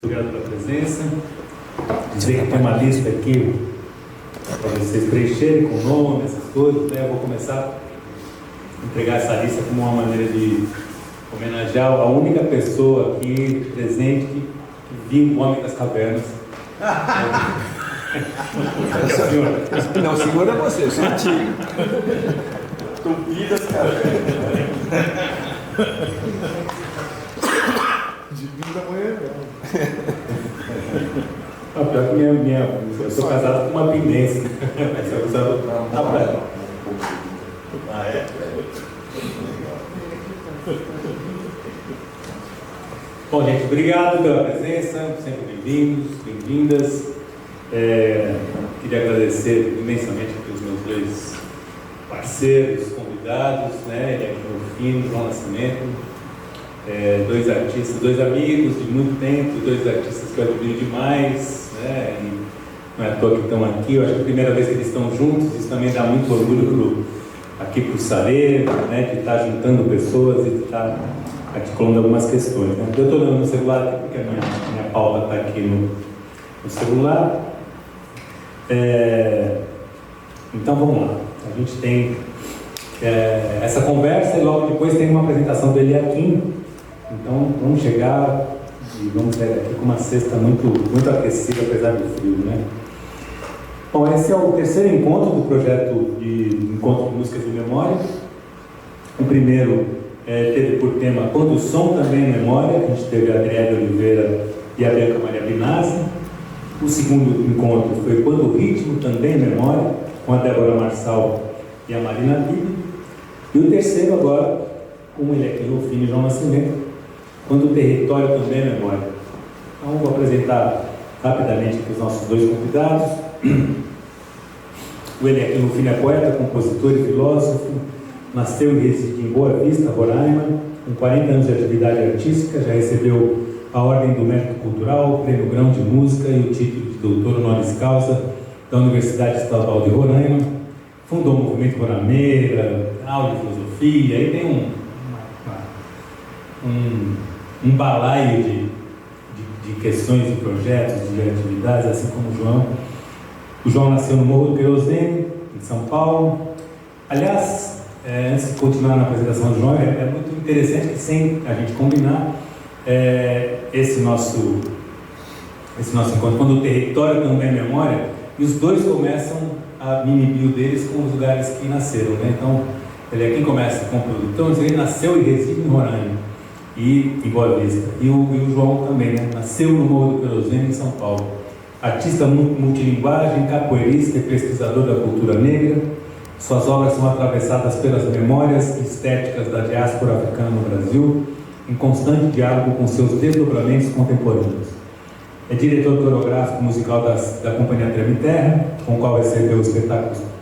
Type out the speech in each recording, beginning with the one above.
Obrigado pela presença. Dizer que tem uma lista aqui para vocês preencherem com o nome, essas coisas, né? Eu vou começar a entregar essa lista como uma maneira de homenagear a única pessoa aqui presente que viu o Homem das Cavernas. Não, segura você, eu sou antigo. Tupi das Cavernas. De mim da manhã, Ah, pior que eu sou casado com uma pinense. Mas eu usava pra ela. Ah, é? Bom, gente, obrigado pela presença, sempre bem-vindos, bem-vindas. Queria agradecer imensamente aqui os meus dois parceiros, convidados, né? Ele é aqui no fim, João Nascimento. Dois artistas, dois amigos de muito tempo, dois artistas que eu admiro demais, né? E não é à toa que estão aqui. Eu acho que é a primeira vez que eles estão juntos, isso também dá muito orgulho aqui para o Sareiro, né? De estar juntando pessoas e de estar articulando algumas questões, né? Eu estou olhando no celular aqui porque a minha pauta está aqui no celular. Então vamos lá, a gente tem essa conversa e logo depois tem uma apresentação do Eliakim. Então vamos chegar e vamos sair aqui com uma cesta muito aquecida, apesar do frio, né? Bom, esse é o terceiro encontro do projeto de Encontro de Músicas de Memória. O primeiro teve por tema Quando o Som Também é Memória, que a gente teve a Adriana Oliveira e a Bianca Maria Binazzi. O segundo encontro foi Quando o Ritmo Também é Memória, com a Débora Marçal e a Marina Bibi. E o terceiro agora, com o Eliakim Rufino e João Nascimento, Quando o Território Também é Memória. Então vou apresentar rapidamente aqui os nossos dois convidados. O Eliakim Rufino é poeta, compositor e filósofo. Nasceu e reside em Boa Vista, Roraima. Com 40 anos de atividade artística, já recebeu a Ordem do Mérito Cultural, o Prêmio Grão de Música e o título de doutor honoris causa da Universidade Estadual de Roraima. Fundou o Movimento Rorameira, aula de filosofia, e tem um balaio de questões, de projetos, de atividades, assim como o João. O João nasceu no Morro do Querosene, em São Paulo. Aliás, antes de continuar na apresentação do João, é muito interessante que, sem a gente combinar, esse nosso encontro, quando o território também é memória, e os dois começam a mini-bio deles com os lugares que nasceram, né? Então, ele aqui começa com o produtor, ele nasceu e reside em Roraima e em Boa Vista. E o João também, né? Nasceu no Morro do Querosene, em São Paulo. Artista multilinguagem, capoeirista e pesquisador da cultura negra. Suas obras são atravessadas pelas memórias estéticas da diáspora africana no Brasil, em constante diálogo com seus desdobramentos contemporâneos. É diretor coreográfico musical da Companhia Treme Terra, com o qual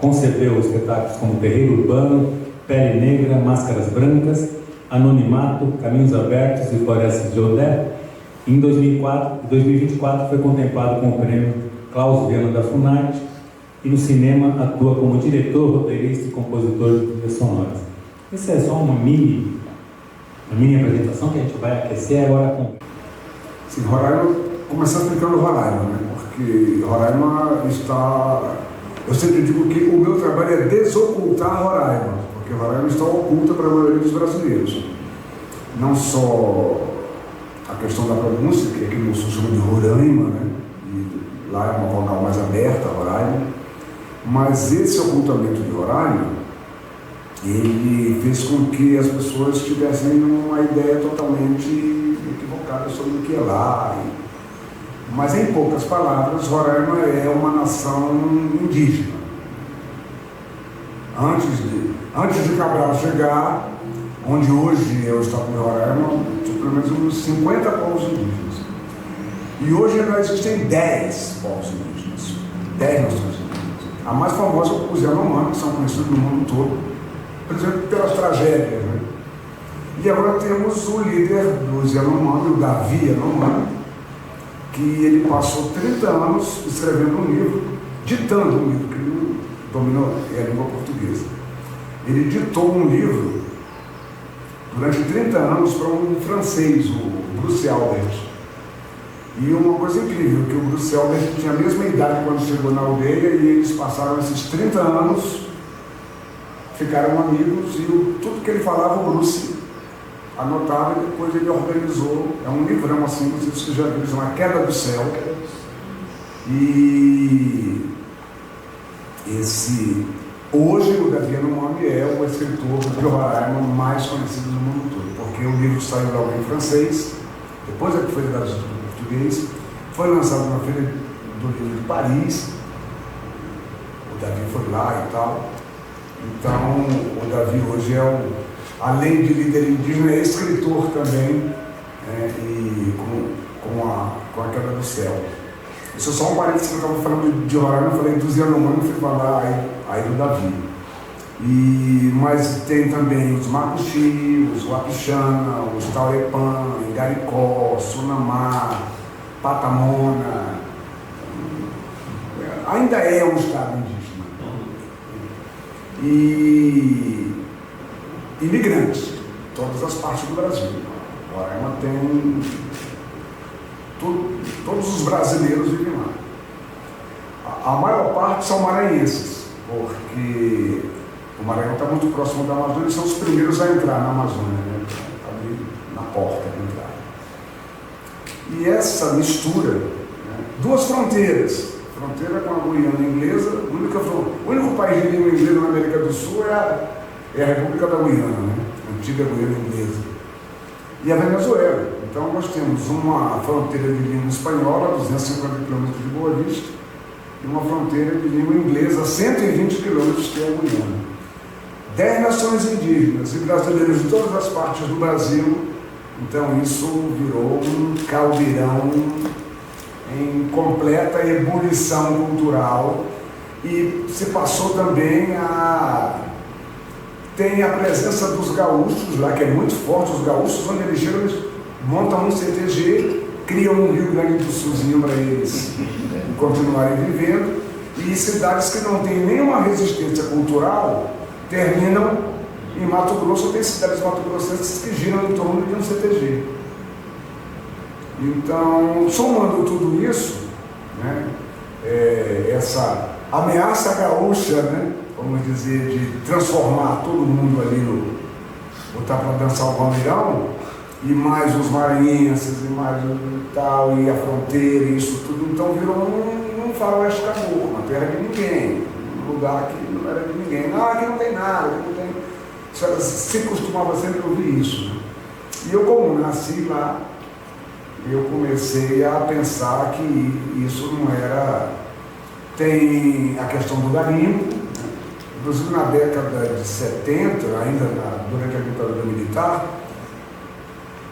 concebeu espetáculos como Terreiro Urbano, Pele Negra, Máscaras Brancas, Anonimato, Caminhos Abertos e Florestas de Odé. Em 2024 foi contemplado com o prêmio Klaus Viana da Funarte e no cinema atua como diretor, roteirista e compositor de trilhas sonoras. Essa é só uma mini apresentação que a gente vai aquecer agora com... Sim, Roraima, começar explicando Roraima, né? Porque Roraima está... Eu sempre digo que o meu trabalho é desocultar Roraima, porque Roraima está oculta para a maioria dos brasileiros. Não só a questão da pronúncia, que aqui no sul chama de Roraima, né? E lá é uma vogal mais aberta, Roraima. Mas esse ocultamento de Roraima, ele fez com que as pessoas tivessem uma ideia totalmente equivocada sobre o que é lá. Mas, em poucas palavras, Roraima é uma nação indígena. Antes de Cabral chegar, onde hoje é o estado de Roraima, tinha pelo menos uns 50 povos indígenas. E hoje ainda existem 10 povos indígenas, 10 nações indígenas. A mais famosa é os Yanomami, que são conhecidos no mundo todo, por exemplo, pelas tragédias, né? E agora temos o líder dos Yanomami, o Davi Yanomami, que ele passou 30 anos escrevendo um livro, ditando um livro, que ele dominou a língua portuguesa. Ele ditou um livro durante 30 anos para um francês, o Bruce Albert. E uma coisa incrível, que o Bruce Elber tinha a mesma idade quando chegou na aldeia e eles passaram esses 30 anos, ficaram amigos e tudo que ele falava o Bruce anotava e depois ele organizou. É um livrão assim, vocês já viram, chama Queda do Céu. E hoje o Davi Yanomami é o escritor de Roraima mais conhecido no mundo todo, porque o livro saiu logo em francês, depois é que foi traduzido para português, foi lançado na Feira do Livro de Paris, o Davi foi lá e tal. Então o Davi hoje além de líder indígena, é escritor também, e com a Queda do Céu. Isso é só um parênteses que eu estava falando de Roraima, eu falei dos Yanomami, fui falar aí do Davi. Mas tem também os Macuxi, os Wapixana, os Taurepã, Igaricó, Sunamá, Patamona. Ainda é um estado indígena. E imigrantes, de todas as partes do Brasil. Roraima tem todos os brasileiros vivem lá. A maior parte são maranhenses, porque o Maranhão está muito próximo da Amazônia, eles são os primeiros a entrar na Amazônia, né? Ali na porta de entrada. E essa mistura, né? Duas fronteiras, fronteira com a Guiana Inglesa, o único país de língua inglesa na América do Sul é a República da Guiana, né? A antiga Guiana Inglesa. E a Venezuela. Então nós temos uma fronteira de língua espanhola, a 250 quilômetros de Boa Vista, e uma fronteira de língua inglesa, a 120 quilômetros, que é a Guiana. 10 nações indígenas e brasileiros de todas as partes do Brasil. Então isso virou um caldeirão em completa ebulição cultural, e se passou também tem a presença dos gaúchos lá, que é muito forte. Os gaúchos, onde eles chegam, eles montam um CTG, criam um Rio Grande do Sulzinho para eles continuarem vivendo, e cidades que não têm nenhuma resistência cultural terminam em Mato Grosso. Tem cidades mato-grossenses que giram em torno de um CTG. Então, somando tudo isso, né, essa ameaça gaúcha, né, vamos dizer, de transformar todo mundo ali botar para dançar o bandeirão, e mais os maranhenses, e mais o tal, e a fronteira, e isso tudo, então virou um faroeste caboclo, uma terra de ninguém, um lugar que não era de ninguém. Aqui não tem nada, aqui não tem... Se costumava sempre ouvir isso, né? E eu, como nasci lá, eu comecei a pensar que isso não era... Tem a questão do garimpo, né? Inclusive na década de 70, ainda durante a ditadura militar,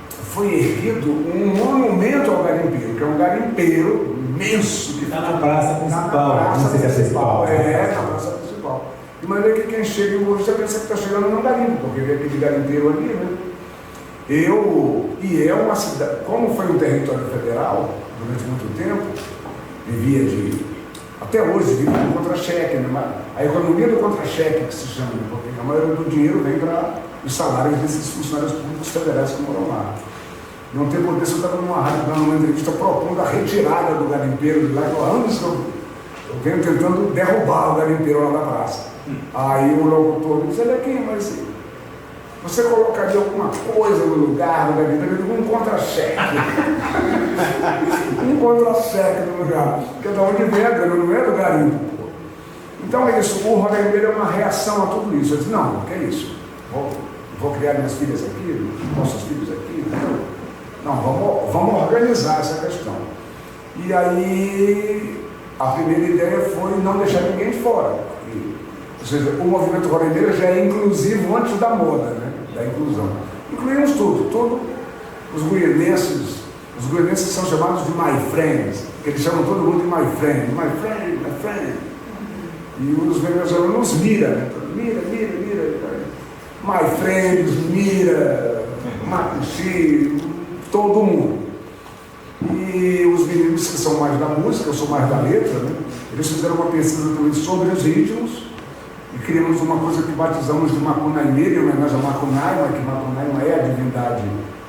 foi erguido um monumento ao garimpeiro, que é um garimpeiro imenso. Que está na praça principal, não sei se é principal. Na praça principal. De maneira que quem chega em Boa Vista pensa que está chegando num garimpo, porque vê aquele garimpeiro ali, né? E é uma cidade, como foi um território federal durante muito tempo, vivia até hoje vive do contra-cheque, né? A economia do contra-cheque, que se chama, porque a maioria do dinheiro vem para os salários desses funcionários públicos federais que moram lá. Não tem por que eu estava numa rádio dando uma entrevista propondo a retirada do garimpeiro de lá, que há anos eu venho tentando derrubar o garimpeiro lá na praça. Aí o locutor disse: olha aqui, mas você colocaria alguma coisa no lugar do garimpeiro? Eu digo: um contra-cheque. Um contra-cheque no lugar. Porque da onde vem a grana, não é do garimpo. Pô. Então é isso, o garimpeiro é uma reação a tudo isso. Eu disse: não, que é isso? Vou criar minhas filhas aqui, nossos filhos aqui, não, vamos organizar essa questão. E aí, a primeira ideia foi não deixar ninguém de fora. Ou seja, o movimento roraimbeiro já é inclusivo antes da moda, né? Da inclusão. Incluímos tudo. Os guianenses são chamados de my friends, que eles chamam todo mundo de my friend. E os venezuelanos mira, né? Mira. My friends, mira, Macuxi, todo mundo. E os meninos que são mais da música, eu sou mais da letra, né? Eles fizeram uma pesquisa também sobre os ritmos e criamos uma coisa que batizamos de Macunaimeira, em homenagem a Macunaíma, que Macunaíma é a divindade,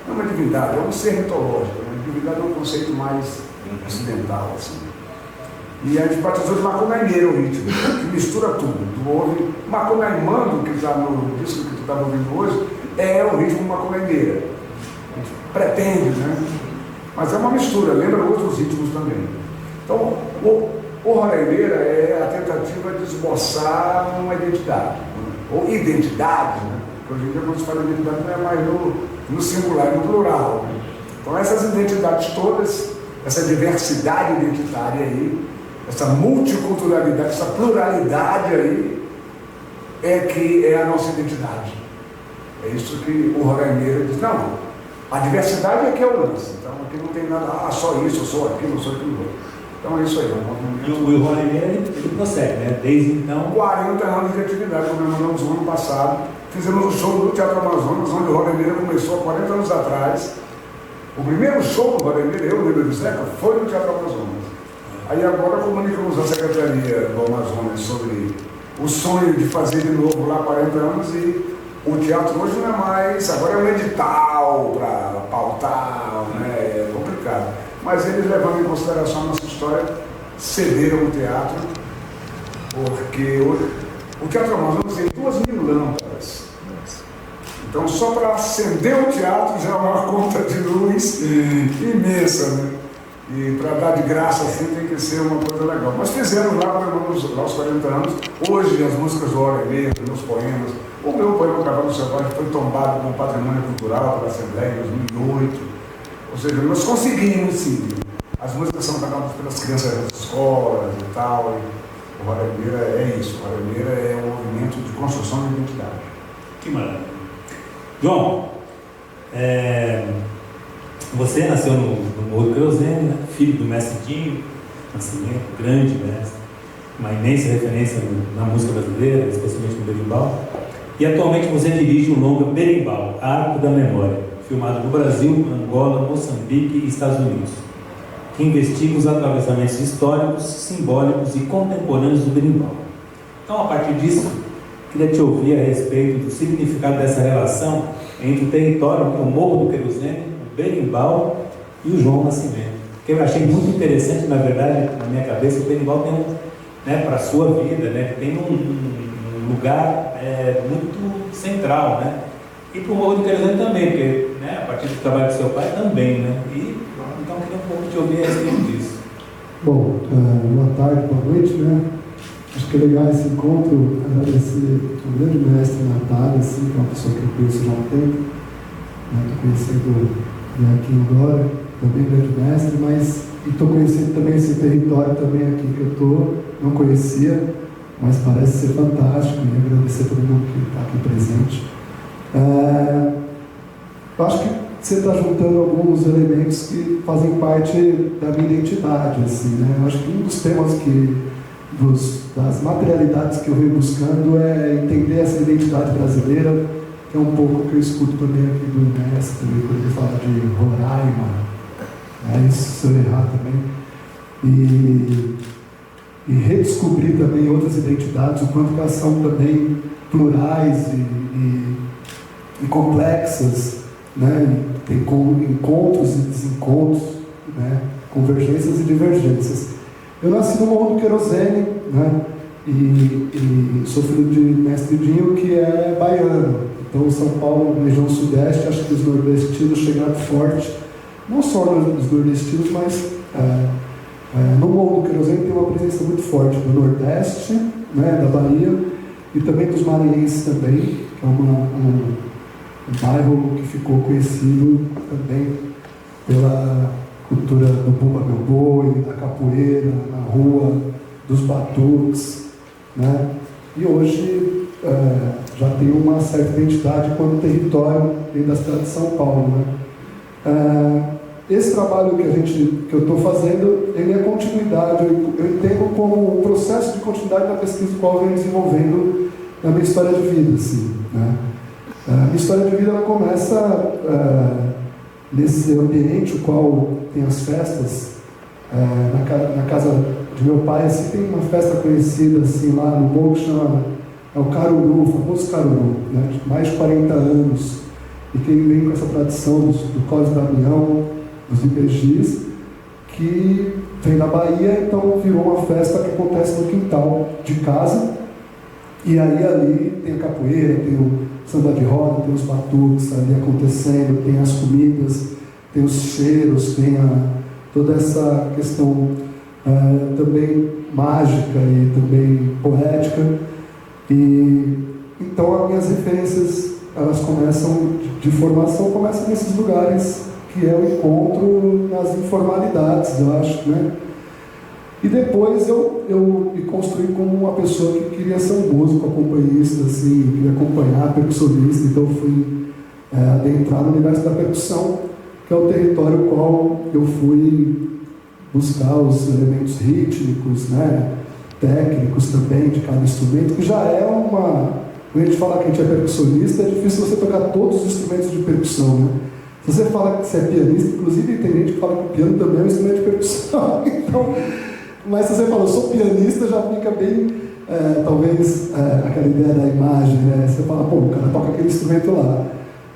não é uma divindade, é um ser mitológico, né? atividade é um conceito mais ocidental, assim. E a gente batizou de Macunaímeira o ritmo, que mistura tudo. Tu ouve Macunaímando, que está no disco que tu estava ouvindo hoje, é o ritmo Macunaímeira. A gente pretende, né? Mas é uma mistura, lembra outros ritmos também. Então, o Roraimeira é a tentativa de esboçar uma identidade, ou identidade, né? Porque hoje em dia, quando se fala de identidade, não é mais no singular, é no plural. Né? Então, essas identidades todas, essa diversidade identitária aí, essa multiculturalidade, essa pluralidade aí, é que é a nossa identidade. É isso que o Roraimeira diz. Não, a diversidade é que é o lance. Então, aqui não tem nada, só isso, eu sou aquilo, eu sou aquilo outro. Então, é isso aí. E o Roraimeira, ele prossegue, né? Desde então... 40 anos de atividade, comemoramos o ano passado. Fizemos um show no Teatro Amazonas, onde o Roraimeira começou há 40 anos atrás. O primeiro show do Roraimeira, eu, Lívia Biseca, foi no Teatro Amazonas. Aí agora comunicamos à Secretaria do Amazonas sobre o sonho de fazer de novo lá 40 anos e o teatro hoje não é mais, agora é um edital para pautar, né? É complicado. Mas eles, levando em consideração a nossa história, cederam o teatro, porque o Teatro Amazonas tem 2.000 lâmpadas. Então, só para acender o teatro já é uma conta de luz imensa, né? E para dar de graça assim tem que ser uma coisa legal. Mas fizemos lá, comemoramos lá os 40 anos. Hoje as músicas do Roraimeira, meus poemas. O meu poema Cavalo Selvagem foi tombado como patrimônio cultural pela Assembleia em 2008. Ou seja, nós conseguimos sim. As músicas são cantadas pelas crianças das escolas e tal. E o Roraimeira é isso. O Roraimeira é um movimento de construção de identidade. Que maravilha. João, você nasceu no Morro do Querosene, né? Filho do mestre Dinho Nascimento, grande mestre, uma imensa referência na música brasileira, especialmente no berimbau. E atualmente você dirige o longa Berimbau, Arco da Memória, filmado no Brasil, Angola, Moçambique e Estados Unidos, que investiga os atravessamentos históricos, simbólicos e contemporâneos do berimbau. Então, a partir disso, queria te ouvir a respeito do significado dessa relação entre o território, o Morro do Querosene, o berimbau e o João Nascimento. Que eu achei muito interessante, na verdade, na minha cabeça, o berimbau tem, né, para a sua vida, né, tem um lugar muito central, né? E para o Morro do Querosene também, porque, né, a partir do trabalho do seu pai também, né? E então eu queria um pouco te ouvir a respeito disso. Bom, boa tarde, boa noite, né? Acho que é legal esse encontro, agradecer ao grande mestre Natália, assim, que é uma pessoa que eu conheço já há um tempo, estou conhecendo aqui agora, também grande mestre, mas estou conhecendo também esse território também aqui que eu estou, não conhecia, mas parece ser fantástico, e agradecer a todo mundo que está aqui presente. Eu acho que você está juntando alguns elementos que fazem parte da minha identidade, assim, né? Eu acho que um dos temas das materialidades que eu venho buscando é entender essa identidade brasileira, que é um pouco o que eu escuto também aqui do mestre, quando ele fala de Roraima, isso se eu errar também, e redescobrir também outras identidades, o quanto que elas são também plurais e complexas, né? Tem encontros e desencontros, né? Convergências e divergências. Eu nasci no Morro do Querosene, né? E sou filho de mestre Dinho, que é baiano. Então, São Paulo, região sudeste, acho que os nordestinos chegaram forte, não só os nordestinos, mas no Morro do Querosene tem uma presença muito forte do Nordeste, né, da Bahia, e também dos maranhenses também, que é um bairro que ficou conhecido também pela cultura do Bumba Meu Boi, da capoeira, na rua, dos batuques, né? E hoje já tem uma certa identidade quanto território dentro da cidade de São Paulo, né? Esse trabalho que eu estou fazendo, ele é continuidade, eu entendo como um processo de continuidade da pesquisa que eu venho desenvolvendo na minha história de vida, assim, né? A minha história de vida ela começa nesse ambiente, o qual tem as festas, na casa de meu pai, assim, tem uma festa conhecida assim, lá no morro que chama o Caruru, o famoso Caruru, né, de mais de 40 anos, e quem vem com essa tradição do Cosme Damião, dos IPGs, que vem da Bahia, então virou uma festa que acontece no quintal de casa. E aí ali tem a capoeira, tem o samba de roda, tem os batuques ali acontecendo, tem as comidas, tem os cheiros, tem toda essa questão também mágica e também poética. E então as minhas referências, elas começam de formação, começam nesses lugares que é o encontro nas informalidades, eu acho, né? E depois eu me construí como uma pessoa que queria ser um músico, acompanhista, assim, queria acompanhar, percussionista, então fui adentrar no universo da percussão, que é o território ao qual eu fui buscar os elementos rítmicos, né, técnicos também de cada instrumento, que já é uma... Quando a gente fala que a gente é percussionista, é difícil você tocar todos os instrumentos de percussão, né? Se você fala que você é pianista, inclusive tem gente que fala que o piano também é um instrumento de percussão, então... Mas se você fala, eu sou pianista, já fica bem, talvez, aquela ideia da imagem, né? Você fala, pô, o cara toca aquele instrumento lá.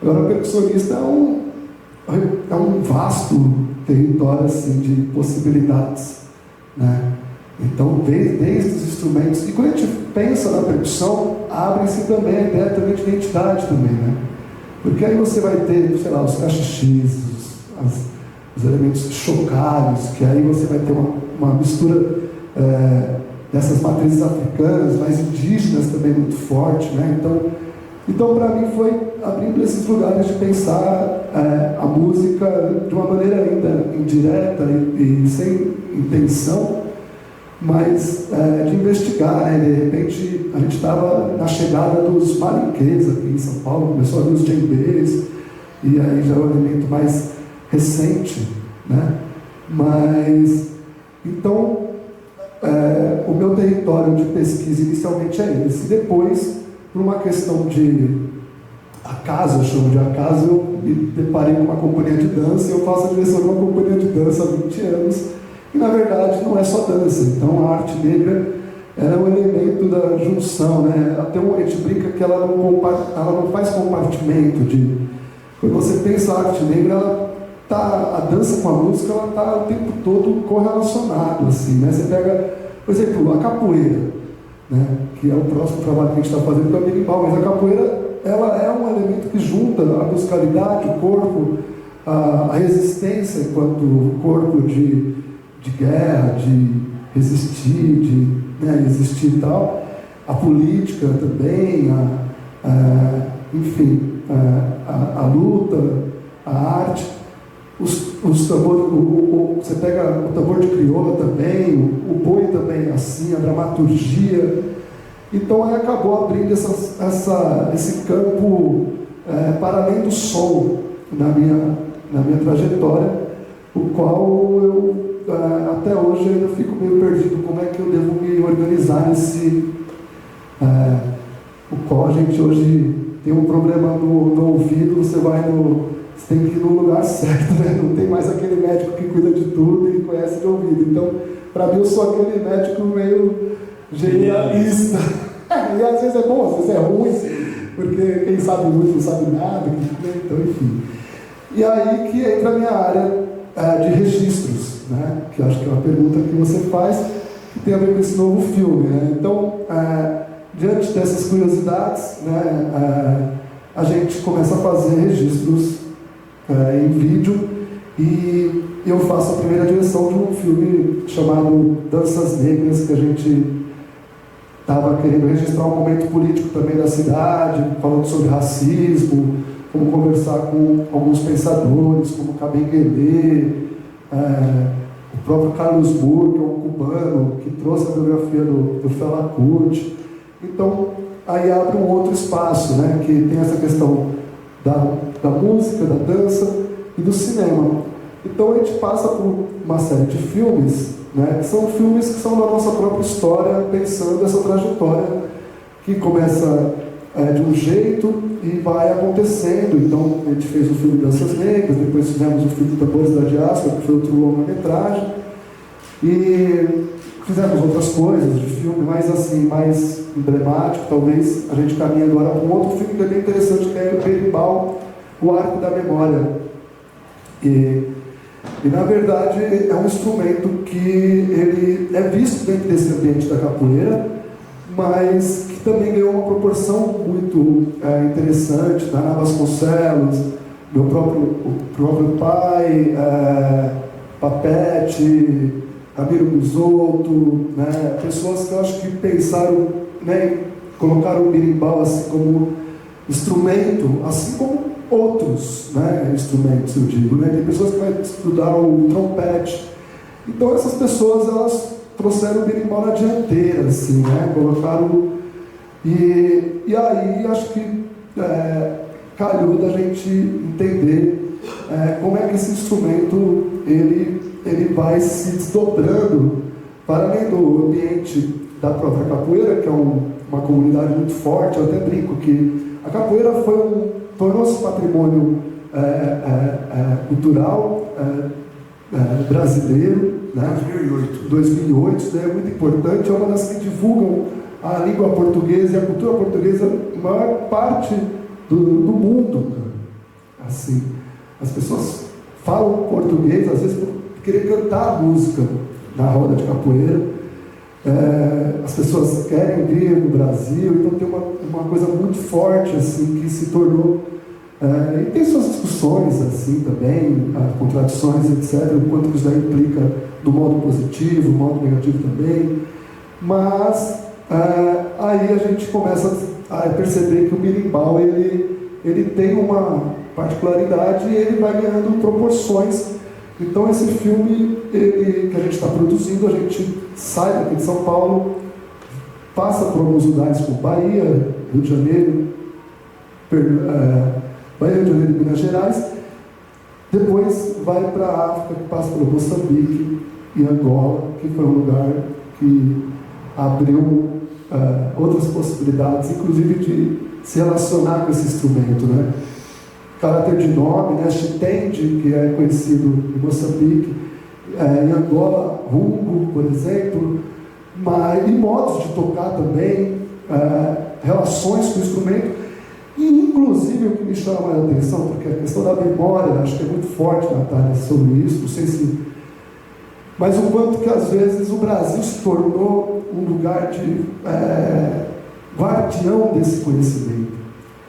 Agora, o percussionista é um vasto território, assim, de possibilidades, né? Então, desde os instrumentos... E quando a gente pensa na percussão, abre-se também a ideia também de identidade também, né? Porque aí você vai ter, sei lá, os cachixis, os elementos chocalhos, que aí você vai ter uma mistura dessas matrizes africanas, mas indígenas também muito forte, né? Então para mim foi abrindo esses lugares de pensar a música de uma maneira ainda indireta e sem intenção, mas de investigar, né? De repente a gente estava na chegada dos malinquês aqui em São Paulo, começou a ver os djembês, e aí já é um elemento mais recente, né? Mas, então, o meu território de pesquisa inicialmente é esse. Depois, por uma questão de acaso, eu chamo de acaso, eu me deparei com uma companhia de dança, e eu faço a direção de uma companhia de dança há 20 anos, e na verdade não é só dança. Então a arte negra era um elemento da junção, né? Até a gente brinca que ela não faz compartimento de... Quando você pensa a arte negra, a dança com a música, ela está o tempo todo correlacionado, assim, né? Você pega, por exemplo, a capoeira, né? Que é o próximo trabalho que a gente está fazendo com a Berimbau, mas a capoeira, ela é um elemento que junta a musicalidade, o corpo, a resistência enquanto corpo de guerra, de resistir, de existir e tal, a política também, enfim, a luta, a arte, os tambores, você pega o tambor de crioula também, o boi também é assim, a dramaturgia. Então aí acabou abrindo esse campo para além do som na minha trajetória, o qual eu até hoje ainda fico meio perdido como é que eu devo me organizar nesse... o qual a gente hoje tem um problema no ouvido, você tem que ir no lugar certo, né? Não tem mais aquele médico que cuida de tudo e conhece de ouvido. Então, para mim, eu sou aquele médico meio generalista. E às vezes é bom, às vezes é ruim, porque quem sabe muito não sabe nada, então, enfim. E aí que entra a minha área de registros, né? Que eu acho que é uma pergunta que você faz, que tem a ver com esse novo filme, né? Então, diante dessas curiosidades, né, a gente começa a fazer registros em vídeo, e eu faço a primeira direção de um filme chamado Danças Negras, que a gente estava querendo registrar um momento político também da cidade, falando sobre racismo, como conversar com alguns pensadores, como Kabengele, o próprio Carlos Burr, que é um cubano, que trouxe a biografia do Fela Kuti. Então, aí abre um outro espaço, né, que tem essa questão da música, da dança e do cinema. Então a gente passa por uma série de filmes, né, que são filmes que são da nossa própria história, pensando essa trajetória que começa de um jeito e vai acontecendo. Então a gente fez o filme Danças Negras, depois fizemos o filme Tambores da Diáspora, que foi outro longa-metragem, e fizemos outras coisas de filme, mais assim, mais emblemático. Talvez a gente caminhe agora para um outro filme que é bem interessante, que é o Berimbau, O Arco da Memória. E E na verdade é um instrumento que ele é visto dentro desse ambiente da capoeira, mas que também ganhou uma proporção muito interessante. Dana Vasconcelos, meu próprio pai, Papete, Ramiro Guzotto, né? Pessoas que eu acho que pensaram, né, colocaram o berimbau assim como instrumento, assim como outros, né, instrumentos, eu digo, né? Tem pessoas que vão estudar o trompete. Então essas pessoas, elas trouxeram o berimbau na dianteira, assim, né? Colocaram... E aí acho que calhou da gente entender como é que esse instrumento ele vai se desdobrando para além do ambiente da própria capoeira, que é uma comunidade muito forte. Eu até brinco que a capoeira tornou-se patrimônio cultural brasileiro, né? 2008, isso é muito importante, é uma das que divulgam a língua portuguesa e a cultura portuguesa em maior parte do mundo. Assim, as pessoas falam português, às vezes, por querer cantar a música na roda de capoeira. As pessoas querem vir no Brasil, então tem uma coisa muito forte assim, que se tornou... e tem suas discussões assim também, contradições, etc., o quanto isso daí implica no modo positivo, no modo negativo também. Mas aí a gente começa a perceber que o berimbau ele tem uma particularidade e ele vai ganhando proporções. Então esse filme que a gente está produzindo, a gente sai daqui de São Paulo, passa por alguns lugares como Bahia, Rio de Janeiro, Bahia, Rio de Janeiro e Minas Gerais, depois vai para a África, passa por Moçambique e Angola, que foi um lugar que abriu outras possibilidades, inclusive de se relacionar com esse instrumento, né? Caráter de nome, né? Chitende, que é conhecido em Moçambique, em Angola, rungo, por exemplo, e modos de tocar também, relações com o instrumento, e inclusive o que me chama mais a atenção, porque a questão da memória, acho que é muito forte, Natália, sobre isso, não sei se... Mas o quanto que às vezes o Brasil se tornou um lugar de guardião desse conhecimento.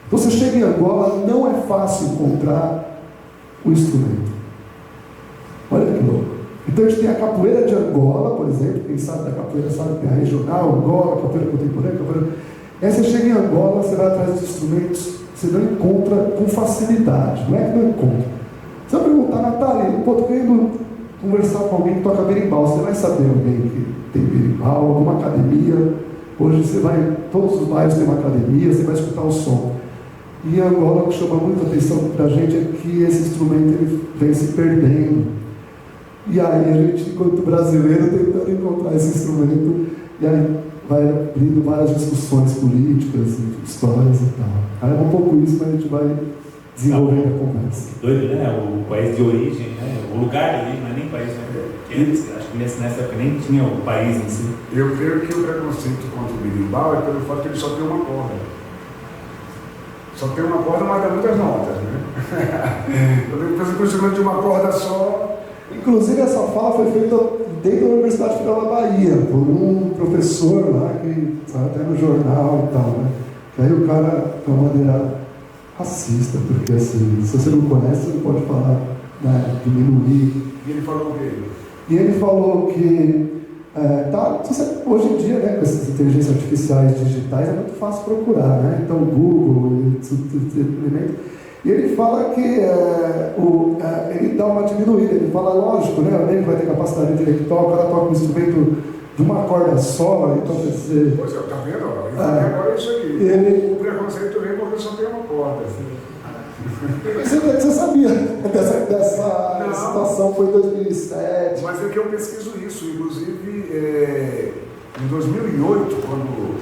Então, você chega em Angola, não é fácil encontrar o instrumento. Olha que louco. Então, a gente tem a capoeira de Angola, por exemplo. Quem sabe da capoeira sabe que tem a regional, Angola, capoeira contemporânea, capoeira... Aí você chega em Angola, você vai atrás dos instrumentos, você não encontra com facilidade. Não é que não encontra. Você vai perguntar, Natália, pô, tô querendo conversar com alguém que toca berimbau. Você vai saber alguém que tem berimbau, alguma academia. Hoje você vai, todos os bairros tem uma academia, você vai escutar o som. E agora o que chama muita atenção para a gente é que esse instrumento ele vem se perdendo. E aí a gente, enquanto brasileiro, tentando encontrar esse instrumento, e aí vai abrindo várias discussões políticas, histórias e tal. Aí é um pouco isso, mas a gente vai desenvolvendo a conversa. Doido, né? O país de origem, né? O lugar de origem, não é nem país, né? Porque acho que nessa época nem tinha o país em si. Eu creio que o preconceito contra o berimbau é pelo fato que ele só tem uma corda. Só tem uma corda, mas dá muitas notas, né? Eu tenho que fazer de uma corda só. Inclusive, essa fala foi feita dentro da Universidade Federal da Bahia, por um professor lá, que saiu até no jornal e tal, né? Que aí o cara, de uma maneira racista, porque assim, se você não conhece, você não pode falar, né, diminuir. E ele falou o quê? E ele falou que hoje em dia, né, com essas inteligências artificiais digitais, é muito fácil procurar, né? Então, Google, e ele fala que ele dá uma diminuída, ele fala, lógico, né? O nego vai ter capacidade intelectual, o cara toca um instrumento de uma corda só, então quer dizer... Pois é, tá vendo? Agora é isso aqui. O preconceito vem porque só tem uma corda. Você sabia dessa situação, foi em 2007. Mas é que eu pesquiso isso, inclusive em 2008, quando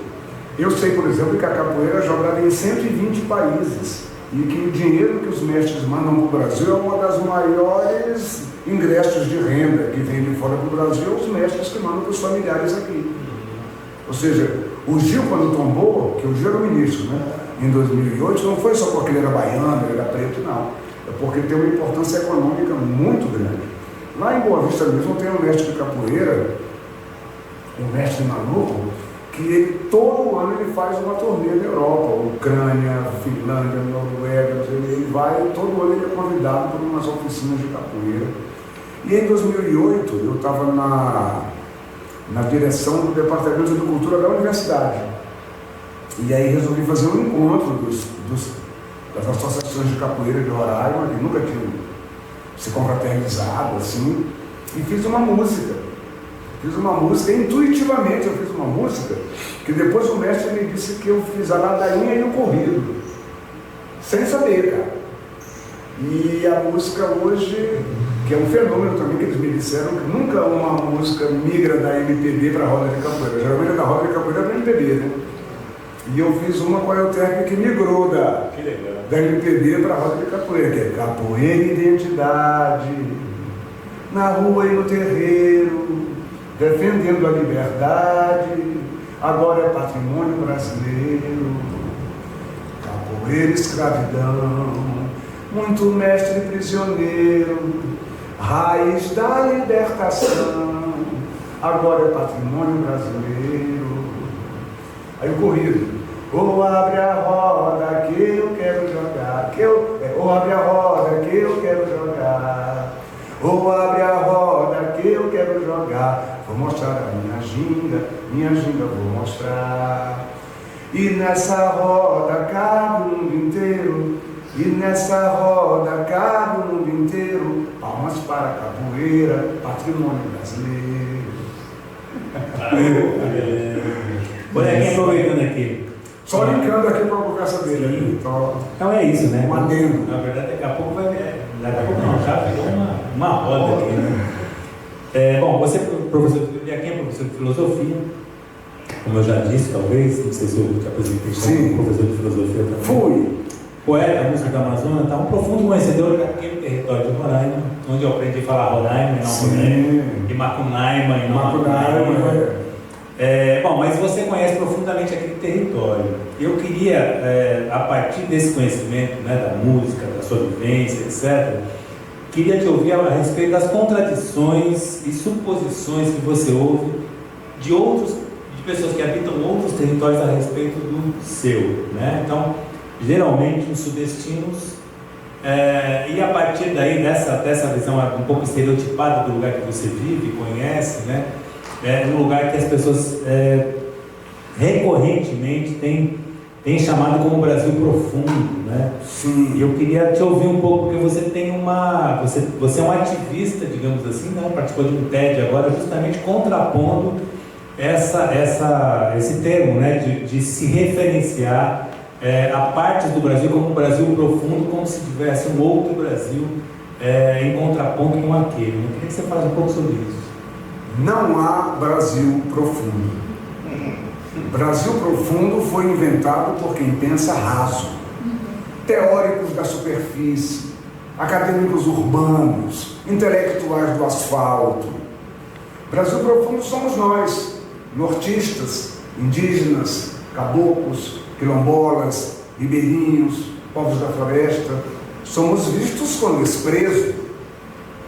eu sei, por exemplo, que a capoeira é jogada em 120 países e que o dinheiro que os mestres mandam para o Brasil é uma das maiores ingressos de renda que vem de fora do Brasil, os mestres que mandam para os familiares aqui. Ou seja, o Gil, quando tombou, que o Gil era o ministro, né? Em 2008, não foi só porque ele era baiano, ele era preto, não. É porque tem uma importância econômica muito grande. Lá em Boa Vista mesmo tem um mestre de capoeira, um mestre maluco, que ele, todo ano ele faz uma turnê na Europa, Ucrânia, Finlândia, Noruega, ele vai, todo ano ele é convidado para umas oficinas de capoeira. E em 2008 eu estava na direção do Departamento de Cultura da Universidade. E aí resolvi fazer um encontro das associações de capoeira de Roraima, que nunca tinham se confraternizado assim, e fiz uma música. Intuitivamente eu fiz uma música, que depois o mestre me disse que eu fiz a ladainha e o corrido, sem saber, cara. E a música hoje, que é um fenômeno também, que eles me disseram que nunca uma música migra da MPB para a roda de capoeira, geralmente é da roda de capoeira para a MPB, né? E eu fiz uma com a Euterpe que migrou da MPB para a roda de capoeira, que é Capoeira Identidade, na rua e no terreiro, defendendo a liberdade, agora é patrimônio brasileiro. Capoeira, escravidão, muito mestre prisioneiro, raiz da libertação, agora é patrimônio brasileiro. Aí o corrido. Ou abre a roda que eu quero jogar, ou abre a roda que eu quero jogar, ou abre a roda que eu quero jogar, vou mostrar a minha ginga vou mostrar. E nessa roda cabe o mundo inteiro, e nessa roda cabe o mundo inteiro, palmas para a capoeira, patrimônio brasileiro. Olha, aqui aproveitando aqui. Só linkando aqui para a conversa dele. Então é isso, né? Um adendo. Na verdade, daqui a pouco vai ver. Daqui a pouco não, já virou uma roda aqui, né? Bom, você aqui é professor de filosofia, como eu já disse, talvez, não sei se eu te apresentei como professor de filosofia também. Fui. Poeta, músico da Amazônia, tá? Um profundo conhecedor daquele território de Roraima, onde eu aprendi a falar Roraima e não Roraima, e Macunaíma e não Macunaíma. Bom, mas você conhece profundamente aquele território. Eu queria, a partir desse conhecimento, né, da música, da sua vivência, etc., queria te ouvir a respeito das contradições e suposições que você ouve de pessoas que habitam outros territórios a respeito do seu, né? Então, geralmente os sudestinos, e a partir daí dessa visão um pouco estereotipada do lugar que você vive, conhece, né? É um lugar que as pessoas recorrentemente têm chamado como Brasil profundo, né? Sim. E eu queria te ouvir um pouco, porque você tem você é um ativista, digamos assim, né? Participou de um TED agora, justamente contrapondo esse termo, né? De se referenciar a partes do Brasil como um Brasil profundo, como se tivesse um outro Brasil em contraponto com aquele. Eu queria que você falasse um pouco sobre isso. Não há Brasil profundo. Brasil profundo foi inventado por quem pensa raso. Teóricos da superfície, acadêmicos urbanos, intelectuais do asfalto. Brasil profundo somos nós, nortistas, indígenas, caboclos, quilombolas, ribeirinhos, povos da floresta. Somos vistos com desprezo,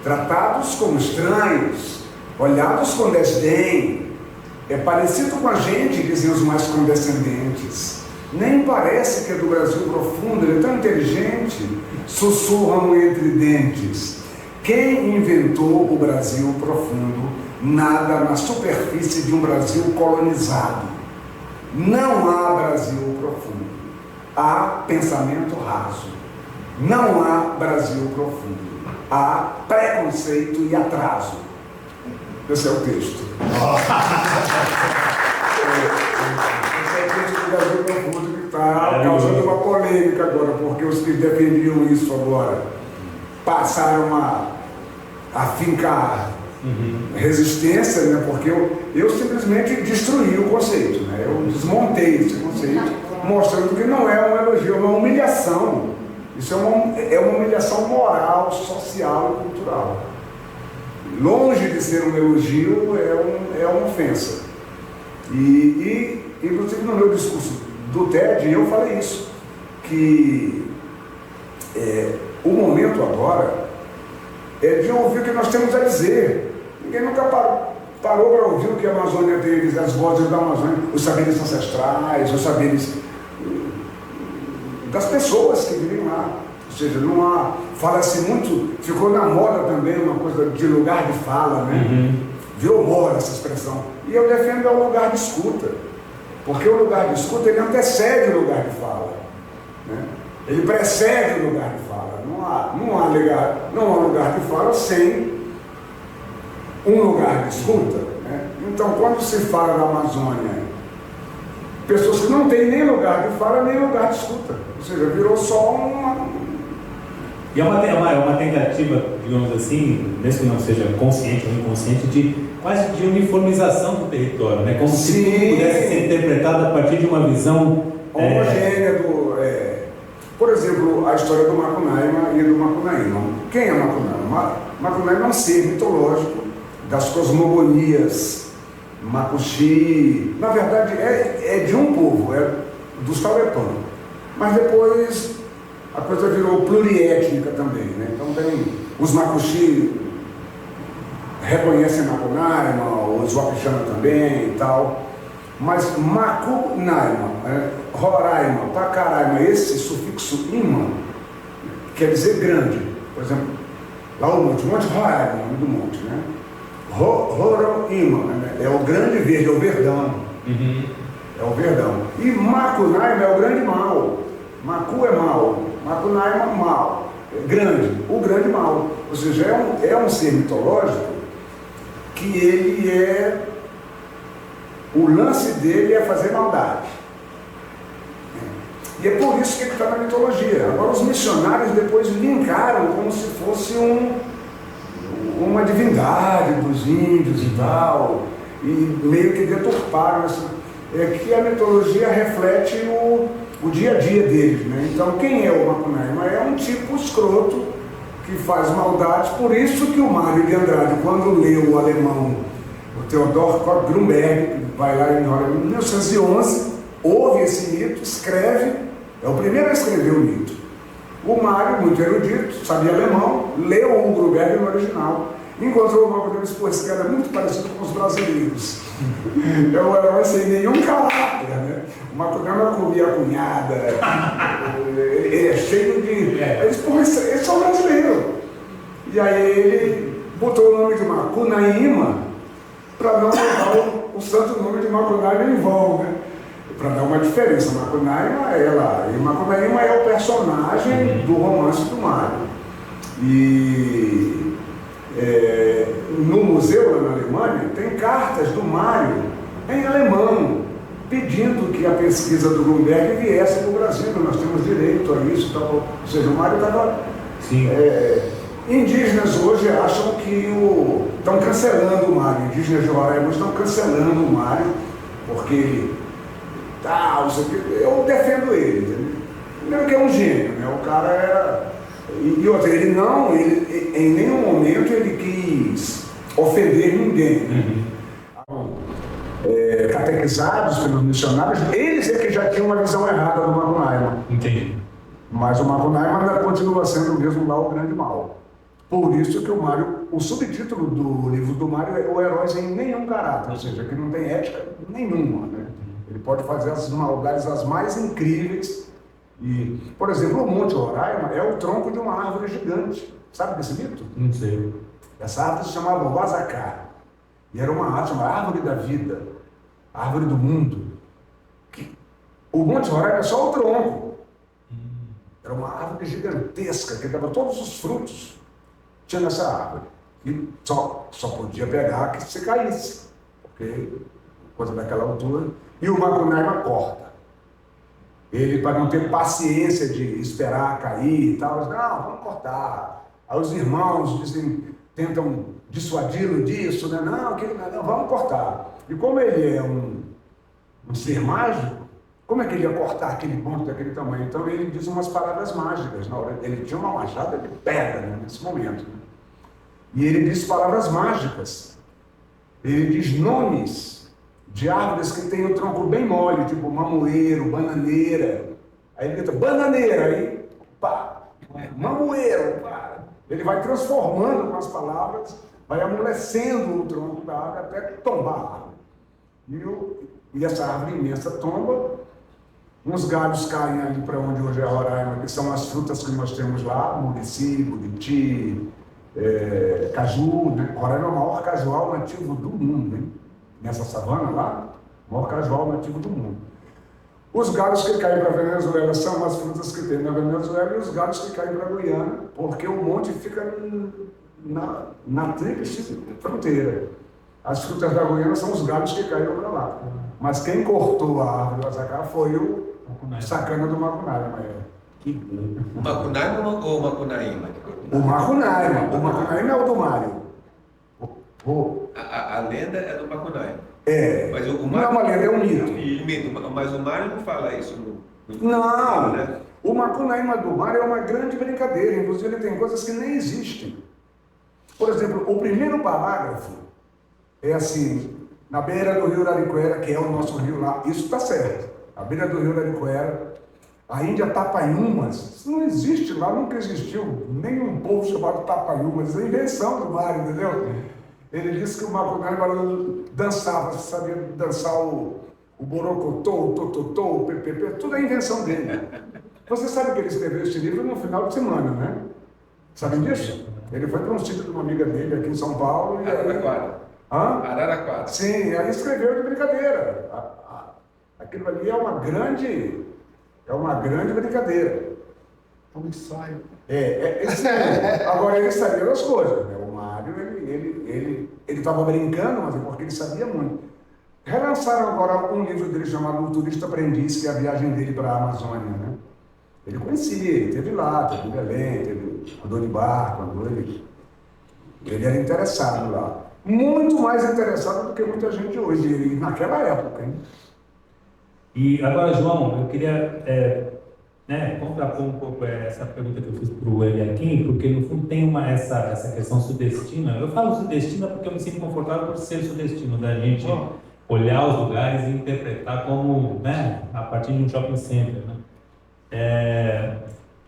tratados como estranhos, olhados com desdém. É parecido com a gente, dizem os mais condescendentes. Nem parece que é do Brasil profundo, ele é tão inteligente, sussurram entre dentes. Quem inventou o Brasil profundo nada na superfície de um Brasil colonizado. Não há Brasil profundo. Há pensamento raso. Não há Brasil profundo. Há preconceito e atraso. Esse é o texto. Esse é o texto do Brasil profundo que está causando uma polêmica agora, porque os que defendiam isso agora passaram a fincar resistência, né? Porque eu simplesmente destruí o conceito, né? Eu desmontei esse conceito, mostrando que não é um elogio, é uma humilhação. Isso é uma humilhação moral, social e cultural. Longe de ser um elogio, é uma ofensa. E inclusive no meu discurso do TED, eu falei isso, que o momento agora é de ouvir o que nós temos a dizer. Ninguém nunca parou para ouvir o que a Amazônia teve, as vozes da Amazônia, os saberes ancestrais, os saberes das pessoas que vivem lá. Ou seja, não há, fala-se muito, ficou na moda também uma coisa de lugar de fala, né? Virou moda essa expressão. E eu defendo o lugar de escuta, porque o lugar de escuta ele antecede o lugar de fala, né? Ele precede o lugar de fala. Não há lugar de fala sem um lugar de escuta, né? Então, quando se fala da Amazônia, pessoas que não têm nem lugar de fala, nem lugar de escuta. Ou seja, virou só uma... E é uma tentativa, digamos assim, mesmo que não seja consciente ou inconsciente, de quase de uniformização do território, né? Como se tudo pudesse ser interpretado a partir de uma visão homogênea do... Por exemplo, a história do Macunaíma e do Macunaíma. Quem é Macunaíma? Macunaíma é um ser mitológico das cosmogonias Macuxi. Na verdade, é de um povo, é dos Tauepã. Mas depois a coisa virou pluriétnica também, né? Então tem os Macuxi reconhecem Macunaíma, os Wapixana também e tal. Mas Macunaíma, Roraima, Pacaraima, esse sufixo ima quer dizer grande. Por exemplo, lá o Monte Roraima, o nome do monte, né? Roraima, né? É o grande verde, é o verdão. É o verdão. E Macunaíma é o grande mal. Macu é mal, Macunaíma mal. É grande, o grande mal. Ou seja, é um ser mitológico que ele é... O lance dele é fazer maldade. E é por isso que ele está na mitologia. Agora, os missionários depois linkaram como se fosse uma divindade dos índios e tal, e meio que deturparam isso. É que a mitologia reflete o dia a dia deles, né? Então, quem é o Macunaíma? É um tipo escroto que faz maldades. Por isso que o Mário de Andrade, quando leu o alemão, o Theodor Grunberg, que vai lá em 1911, ouve esse mito, escreve, é o primeiro a escrever o mito. O Mário, muito erudito, sabia alemão, leu o Grunberg no original. Encontrou uma coisa e disse: pô, esse cara é muito parecido com os brasileiros. É um herói sem nenhum caráter, né? O Macunaíma comia a cunhada, ele é cheio de... Ele disse: pô, esse é um brasileiro. E aí ele botou o nome de Macunaíma para não levar o santo nome de Macunaíma em vão, né? Para dar uma diferença. Macunaíma é ela, e Macunaíma é o personagem do romance do Mário. E no museu lá na Alemanha tem cartas do Mário em alemão pedindo que a pesquisa do Grunberg viesse para o Brasil. Nós temos direito a isso. Ou seja, o Mário estava... Indígenas hoje acham que estão cancelando o Mário. Indígenas de Roraima estão cancelando o Mário porque eu defendo ele, entendeu? Primeiro que é um gênio, né? O cara era... E outra, ele em nenhum momento ele quis ofender ninguém. Catequizados pelos missionários, eles é que já tinham uma visão errada do Macunaíma. Entendi. Mas o Macunaíma ainda continua sendo mesmo lá o grande mal. Por isso que o subtítulo do livro do Mário é O Herói Sem Nenhum Caráter, ou seja, que não tem ética nenhuma, né? Ele pode fazer as maldades as mais incríveis. E, por exemplo, o Monte Roraima é o tronco de uma árvore gigante. Sabe desse mito? Não sei. Essa árvore se chamava Wazaká. E era uma árvore chamada Árvore da Vida, Árvore do Mundo. O Monte Roraima é só o tronco. Era uma árvore gigantesca que dava todos os frutos. Tinha nessa árvore. E só podia pegar que se caísse. Porque coisa daquela altura. E o Macunaíma corta. Ele, para não ter paciência de esperar cair e tal, diz: não, vamos cortar. Aí os irmãos tentam dissuadi-lo disso, né? Não, vamos cortar. E como ele é um ser mágico, como é que ele ia cortar aquele ponto daquele tamanho? Então ele diz umas palavras mágicas. Na hora, ele tinha uma machada de pedra, né, nesse momento. Né? E ele diz palavras mágicas. Ele diz nomes de árvores que tem o tronco bem mole, tipo mamoeiro, bananeira. Aí ele grita: bananeira! Aí, pá, Mamoeiro, para. Ele vai transformando com as palavras, vai amolecendo o tronco da árvore até tombar a árvore. E essa árvore imensa tomba, uns galhos caem ali para onde hoje é Roraima, que são as frutas que nós temos lá, murici, buriti, caju, né? Roraima é o maior cajual nativo do mundo, hein? Nessa savana lá, o maior cajual nativo do mundo. Os galhos que caem para a Venezuela são as frutas que tem na Venezuela e os galhos que caem para a Guiana, porque o monte fica na tríplice fronteira. As frutas da Guiana são os galhos que caíram para lá. Mas quem cortou a árvore do Açacá foi o sacana do Macunaíma. O Macunaíma ou o Macunaíma? O Macunaíma. O Macunaíma é o do Mário. A lenda é do Macunaíma. Mas não é uma lenda, é um mito. Mas o Mário não fala isso. Não, né? O Macunaíma do Mário é uma grande brincadeira. Inclusive ele tem coisas que nem existem. Por exemplo, o primeiro parágrafo é assim: na beira do rio Arariquara, que é o nosso rio lá, isso está certo. Na beira do rio Arariquara, a Índia Tapaiumas, isso não existe lá, nunca existiu nenhum povo chamado Tapaiumas, isso é invenção do Mário, entendeu? Ele disse que o Macunaíma dançava, sabia dançar o borocotô, o tototô, o ppp, tudo é invenção dele. Você sabe que ele escreveu esse livro no final de semana, né? Sabem disso? Ele foi para um sítio de uma amiga dele aqui em São Paulo. Araraquara. Araraquara. Sim, aí escreveu de brincadeira. Aquilo ali é uma grande brincadeira. É um ensaio. Agora ele sabia das coisas, né? O Mário, ele estava brincando, mas é porque ele sabia muito. Relançaram agora um livro dele chamado O Turista Aprendiz, que é a viagem dele para a Amazônia, né? Ele conhecia, ele esteve lá, teve em Belém, andou de barco, ele era interessado lá. Muito mais interessado do que muita gente hoje, naquela época, hein? E agora, João, eu queria contrapor um pouco essa pergunta que eu fiz para o Eliakim, porque no fundo tem essa questão sudestina. Eu falo sudestina porque eu me sinto confortável por ser sudestino, da gente olhar os lugares e interpretar como, né, a partir de um shopping center, né?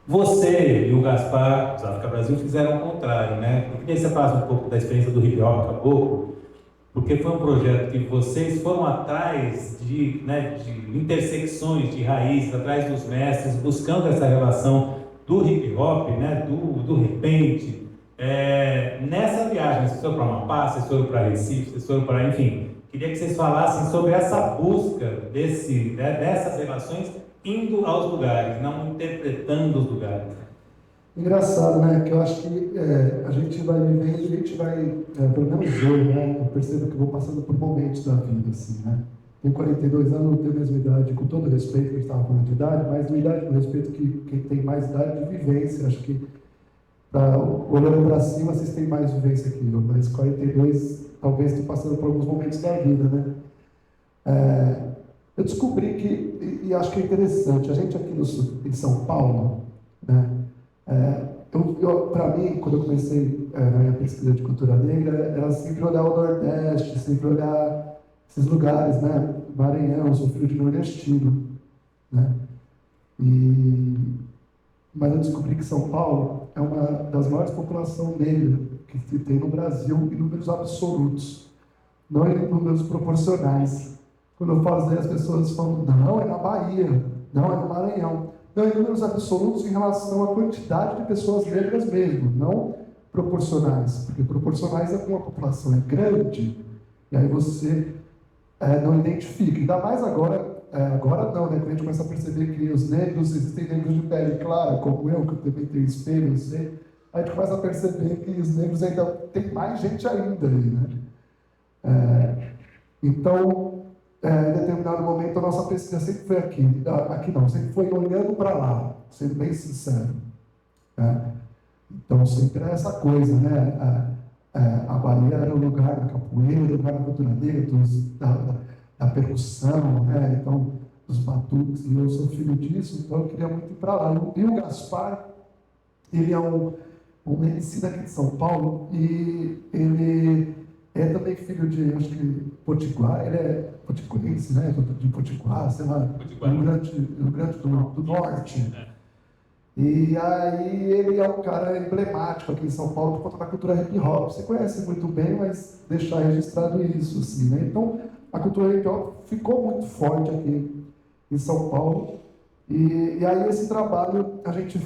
Você e o Gaspar, do África Brasil, fizeram o contrário, né? Eu queria que você falasse um pouco da experiência do hip hop caboclo, porque foi um projeto que vocês foram atrás de intersecções, de raízes, atrás dos mestres, buscando essa relação do hip hop, né, do repente. Nessa viagem, vocês foram para Amapá, vocês foram para Recife, vocês foram para, enfim, queria que vocês falassem sobre essa busca dessas relações indo aos lugares, não interpretando os lugares. Engraçado, né? Que eu acho que a gente vai vivendo, a gente vai, pelo menos eu, né? Eu percebo que eu vou passando por momentos da vida, assim, né? Tenho 42 anos, não tenho a mesma idade, com todo respeito, que a gente estava falando de idade, mas no idade, com respeito que quem tem mais idade de vivência, acho que, olhando para cima, vocês têm mais vivência que eu, mas 42, talvez estou passando por alguns momentos da vida, né? Eu descobri que, e acho que é interessante, a gente aqui em São Paulo, né? Para mim, quando eu comecei na minha pesquisa de cultura negra, era sempre olhar o Nordeste, sempre olhar esses lugares, né? Maranhão, sou filho de nordestino, né? Mas eu descobri que São Paulo é uma das maiores populações negras que se tem no Brasil em números absolutos, não em números proporcionais. Quando eu falo isso, as pessoas falam, não, é na Bahia, não, é no Maranhão. Não, em números absolutos em relação à quantidade de pessoas negras mesmo, não proporcionais, porque proporcionais é com a população é grande, e aí você não identifica, ainda mais agora não, né, quando a gente começa a perceber que os negros, existem negros de pele clara, como eu, que também tenho espelho, eu sei, a gente começa a perceber que os negros ainda tem mais gente ainda aí, né? Então, em determinado momento, a nossa pesquisa sempre foi aqui não, sempre foi olhando para lá, sendo bem sincero. Então, sempre era essa coisa, né? A Bahia era o lugar da capoeira, o lugar da cultura negra, da percussão, né? Então, dos batuques, e eu sou filho disso, então eu queria muito ir para lá. E o Gaspar, ele é um MC daqui de São Paulo, e ele é também filho de, acho que, Potiguar, ele é potiguarense, né? De Potiguar, sei lá, Rio Grande do Norte. E aí ele é um cara emblemático aqui em São Paulo por conta da cultura hip hop. Você conhece muito bem, mas deixar registrado isso, assim, né? Então, a cultura hip hop ficou muito forte aqui em São Paulo. E aí esse trabalho a gente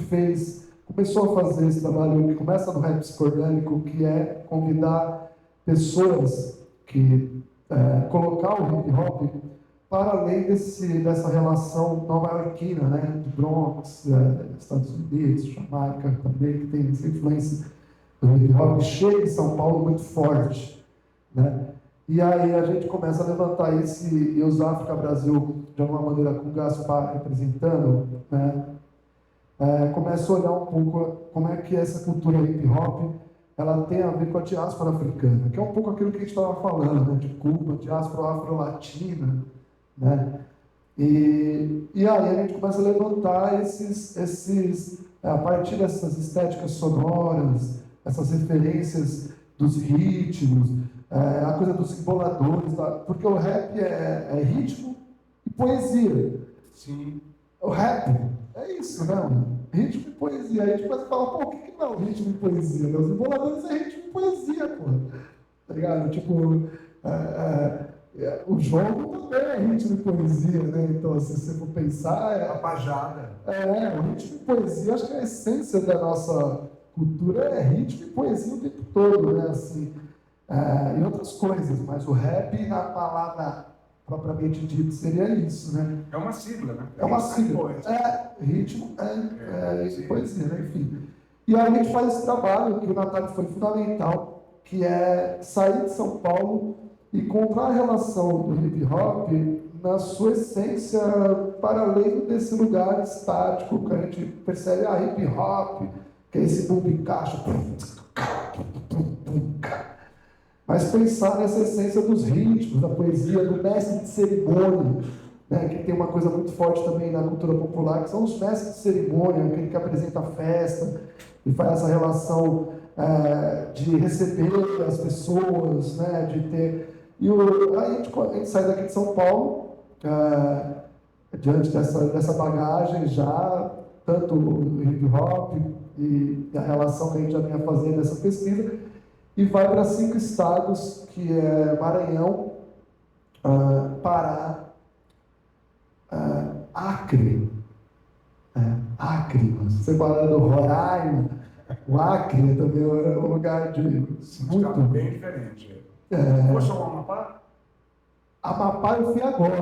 começou a fazer esse trabalho que começa no rap psicodélico, que é convidar pessoas que colocar o hip hop para além dessa relação nova-iorquina, né, do Bronx, Estados Unidos, Jamaica também, que tem essa influência do hip hop, chega em São Paulo muito forte, né? E aí a gente começa a levantar isso e os África Brasil, de alguma maneira, com o Gaspar representando, né, começa a olhar um pouco como é que essa cultura hip hop ela tem a ver com a diáspora africana, que é um pouco aquilo que a gente estava falando, né, de Cuba, diáspora afro-latina, né? E aí a gente começa a levantar a partir dessas estéticas sonoras, essas referências dos ritmos, a coisa dos emboladores, porque o rap é ritmo e poesia. Sim. O rap é isso, né, mano? Ritmo e poesia. Aí a gente começa a falar, pô, o que não é o ritmo e poesia? Né? Os emboladores é ritmo e poesia, pô. Tá ligado? Tipo, o jogo também é ritmo e poesia, né? Então, se você for pensar... A pajada. O ritmo e poesia, acho que a essência da nossa cultura é ritmo e poesia o tempo todo, né? Assim, e outras coisas, mas o rap, na palavra propriamente dito, seria isso, né? É uma sigla, né? É uma sigla. Ritmo, poesia, né? Enfim. E aí a gente faz esse trabalho, que o Natália foi fundamental, que é sair de São Paulo e encontrar a relação do hip hop na sua essência, para além desse lugar estático que a gente percebe, hip hop, que é esse boom de caixa, mas pensar nessa essência dos ritmos, da poesia, do mestre de cerimônia, né, que tem uma coisa muito forte também na cultura popular, que são os mestres de cerimônia, aquele que apresenta a festa e faz essa relação de receber as pessoas, né, de ter... E aí a gente sai daqui de São Paulo, diante dessa bagagem já, tanto o hip hop e a relação que a gente já vinha fazendo nessa pesquisa, e vai para 5 estados, que é Maranhão, Pará, Acre, separando Roraima, o Acre também é um lugar de muito... bem diferente. Poxa, o Amapá? Amapá eu fui agora.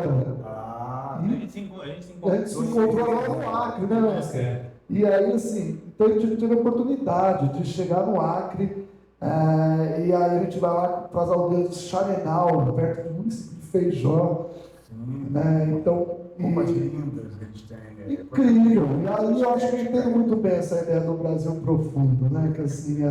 A gente se encontrou lá no Acre, né, Mestre? E aí, assim, então a gente teve a oportunidade de chegar no Acre, e aí a gente vai lá para as aldeias de Xarenal, perto do município de Feijó. Né? Então, Roupas lindas que a gente tem. Incrível! E aí eu acho que a gente tem muito bem essa ideia do Brasil profundo, né? Que assim,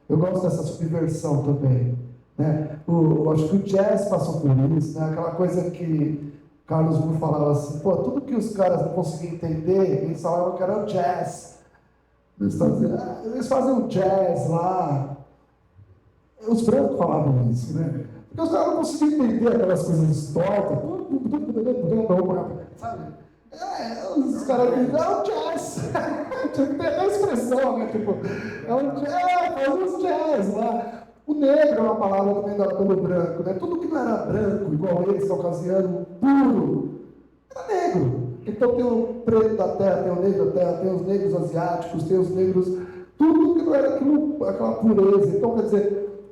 eu gosto dessa subversão também. Né? Eu acho que o jazz passou por isso, né? Aquela coisa que Carlos Moore falava assim, pô, tudo que os caras não conseguiam entender, eles falavam que era o jazz. Eles fazem o jazz lá. Os brancos falavam isso, né? Porque os caras não conseguiam entender aquelas coisas tortas. Sabe? Os caras dizem, é o jazz. Tem a expressão, né? Tipo, é o jazz, faz os jazz lá. O negro é uma palavra também dada pelo branco, né? Tudo que não era branco, igual eles, caucasiano, puro, era negro. Então tem o preto da terra, tem o negro da terra, tem os negros asiáticos, tem os negros... Tudo que não era aquela pureza. Então, quer dizer...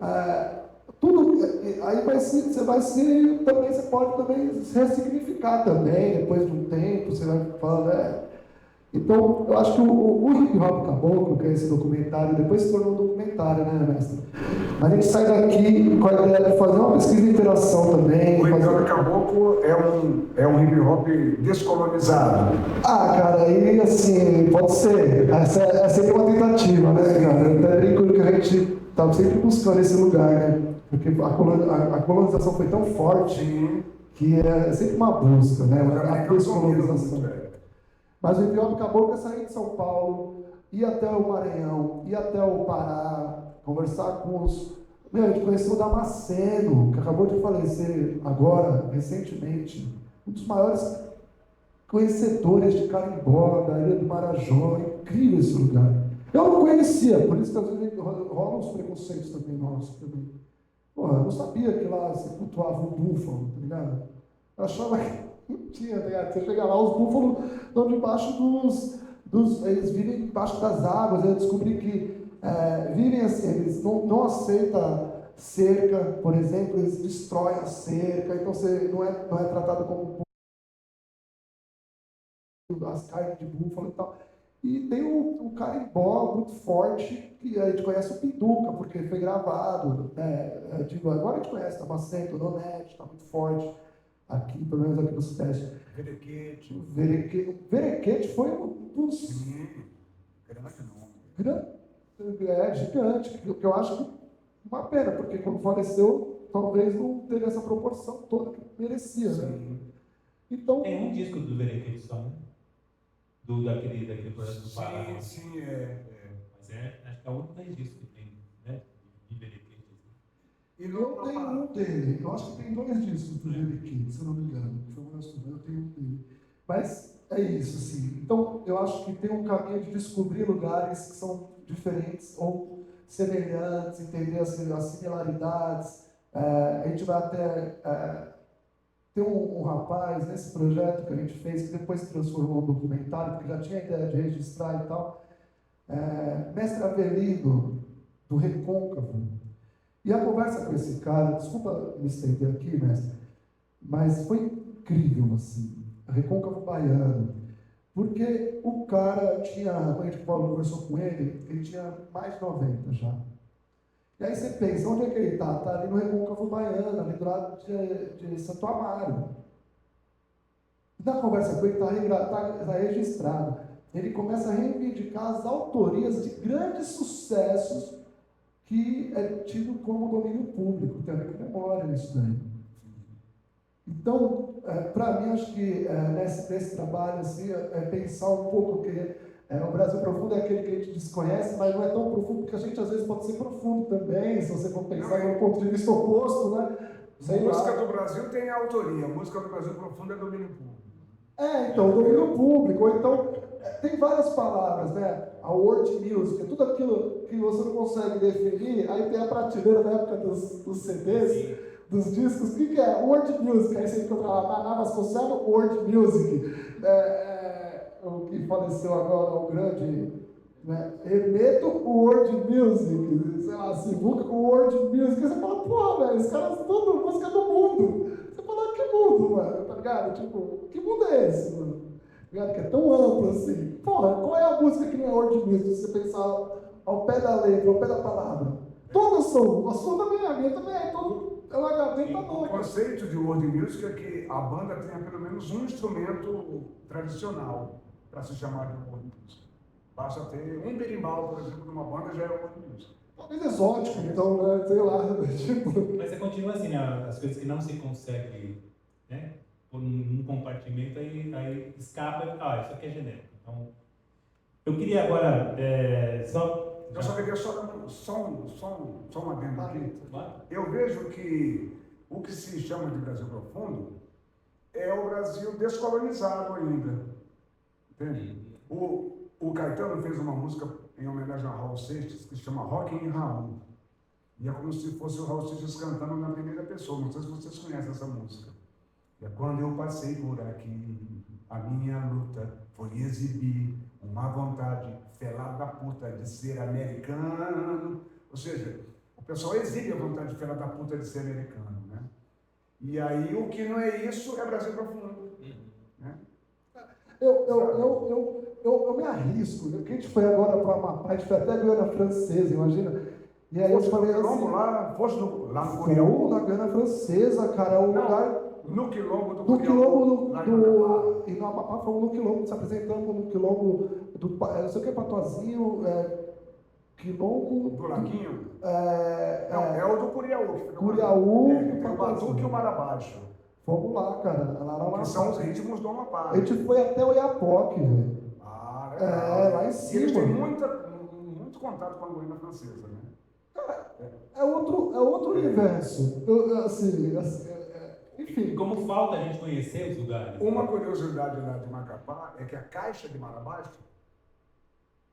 tudo, aí você pode também se ressignificar também, depois de um tempo, você vai falando, Então, eu acho que o Hip Hop Caboclo, que é esse documentário, depois se tornou um documentário, né, mestre? Mas a gente sai daqui com a ideia de fazer uma pesquisa de interação também. O Hip Hop Caboclo é um hip hop descolonizado. Cara, aí assim, pode ser. Essa é sempre uma tentativa, né, cara? Eu até brinco que a gente está sempre buscando esse lugar, né? Porque a colonização foi tão forte que é sempre uma busca, né? A descolonização. Mas o hip hop acabou com sair de São Paulo, ir até o Maranhão, ir até o Pará, conversar com os... a gente conheceu o Damasceno, que acabou de falecer agora, recentemente. Um dos maiores conhecedores de carimbó, da Ilha do Marajó, é incrível esse lugar. Eu não conhecia, por isso que às vezes rolam uns preconceitos também nossos. Também. Porra, eu não sabia que lá se cultuava o búfalo, tá ligado? Eu achava que não tinha, tá ligado? Você chega lá, os búfalos estão debaixo eles vivem debaixo das águas. Eu descobri que vivem assim, eles não aceitam cerca, por exemplo, eles destroem a cerca, então você não é tratado como as carnes de búfalo e tal. E tem o carimbó muito forte, que a gente conhece o pinduca, porque foi gravado, né? Agora a gente conhece, tá Tamacento, Donete, está muito forte, aqui, pelo menos aqui no Sudeste. Verequete foi um dos... Gigante, que eu acho uma pena, porque quando faleceu, talvez não teve essa proporção toda que merecia, né? Então, Tem um disco do Verequete só, né? Daquele projeto do Pará. Sim, Mas acho que é o único disco que tem, né? De Verequete. E eu tenho um dele, eu acho que tem 2 discos do Verequete, se eu não me engano. Eu tenho um dele. Mas é isso, assim. Então, eu acho que tem um caminho de descobrir lugares que são diferentes ou semelhantes, entender as similaridades. A gente vai até... Tem um rapaz nesse projeto que a gente fez, que depois se transformou em um documentário, porque já tinha a ideia de registrar e tal, Mestre Avelino, do Recôncavo. E a conversa com esse cara, desculpa me estender aqui, mestre, mas foi incrível, assim, Recôncavo Baiano, porque o cara tinha, quando a gente conversou com ele tinha mais de 90 já. E aí você pensa, onde é que ele está? Está ali no Recôncavo Baiano, ali do lado de Santo Amaro. E na conversa com ele está registrado. Ele começa a reivindicar as autorias de grandes sucessos que é tido como domínio público. Tem a ver com memória nisso daí. Então, para mim, acho que nesse trabalho, assim, pensar um pouco que o Brasil profundo é aquele que a gente desconhece, mas não é tão profundo, porque a gente às vezes pode ser profundo também, se você for pensar de um ponto de vista oposto, né? A música do Brasil tem autoria, a música do Brasil profundo é domínio público. Então, domínio público, ou então, tem várias palavras, né? A world music, tudo aquilo que você não consegue definir, aí tem a prateleira da época dos CDs, dos discos, o que é? World music, aí você encontra lá, Naná Vasconcelos, world music. O que faleceu agora, o grande, né? Hermeto, world music, sei lá, Sivuca, world music. Você fala, porra, velho, os caras tudo música do mundo. Você fala, que mundo, mano, tá ligado? Tipo, que mundo é esse, mano? Tá ligado? Que é tão amplo assim. Porra, qual é a música que não é world music? Se você pensar ao pé da letra, ao pé da palavra. Todas são, a sua também, a minha também, ela gaveta O conceito de world music é que a banda tenha pelo menos um instrumento tradicional para se chamar de world music. Basta ter um berimbau, por exemplo, numa banda, já é world music. Talvez exótico, então, né? Sei lá, tipo... Mas você continua assim, né? As coisas que não se consegue, né? Por um compartimento, aí escapa, isso aqui é genérico. Então, eu queria agora, Eu só queria só um adendo aqui. Eu vejo que o que se chama de Brasil profundo é o Brasil descolonizado ainda. Entende? O Caetano fez uma música em homenagem a Raul Seixas que se chama Rock em Raul. E é como se fosse o Raul Seixas cantando na primeira pessoa. Não sei se vocês conhecem essa música. É quando eu passei por aqui, a minha luta foi exibir uma vontade felada da puta de ser americano. Ou seja, o pessoal exibe a vontade felada da puta de ser americano, né? E aí o que não é isso é Brasil profundo, né? Eu me arrisco, né? Que a gente foi agora para Amapá, a gente foi até a Guiana Francesa, imagina. E aí eu falei assim... Vamos lá, fosse lá no Curiaú? Na Guiana Francesa, cara, é um lugar... No quilombo do Curiaú. E no Amapá fomos no quilombo, se apresentamos no quilombo do... não sei o que, Patozinho, quilombo... Do Laguinho? É o do Curiaú. Que fica Curiaú, tem o Batuque e o Marabaixo. Vamos lá, cara. Lá que são os ritmos do Amapá. A gente foi até o Iapoque, velho. Ah, legal. Lá em cima. E eles têm muito contato com a Guiana Francesa, né? Cara, é outro universo. Enfim. Como falta a gente conhecer os lugares. Uma curiosidade lá de Macapá é que a caixa de Marabás,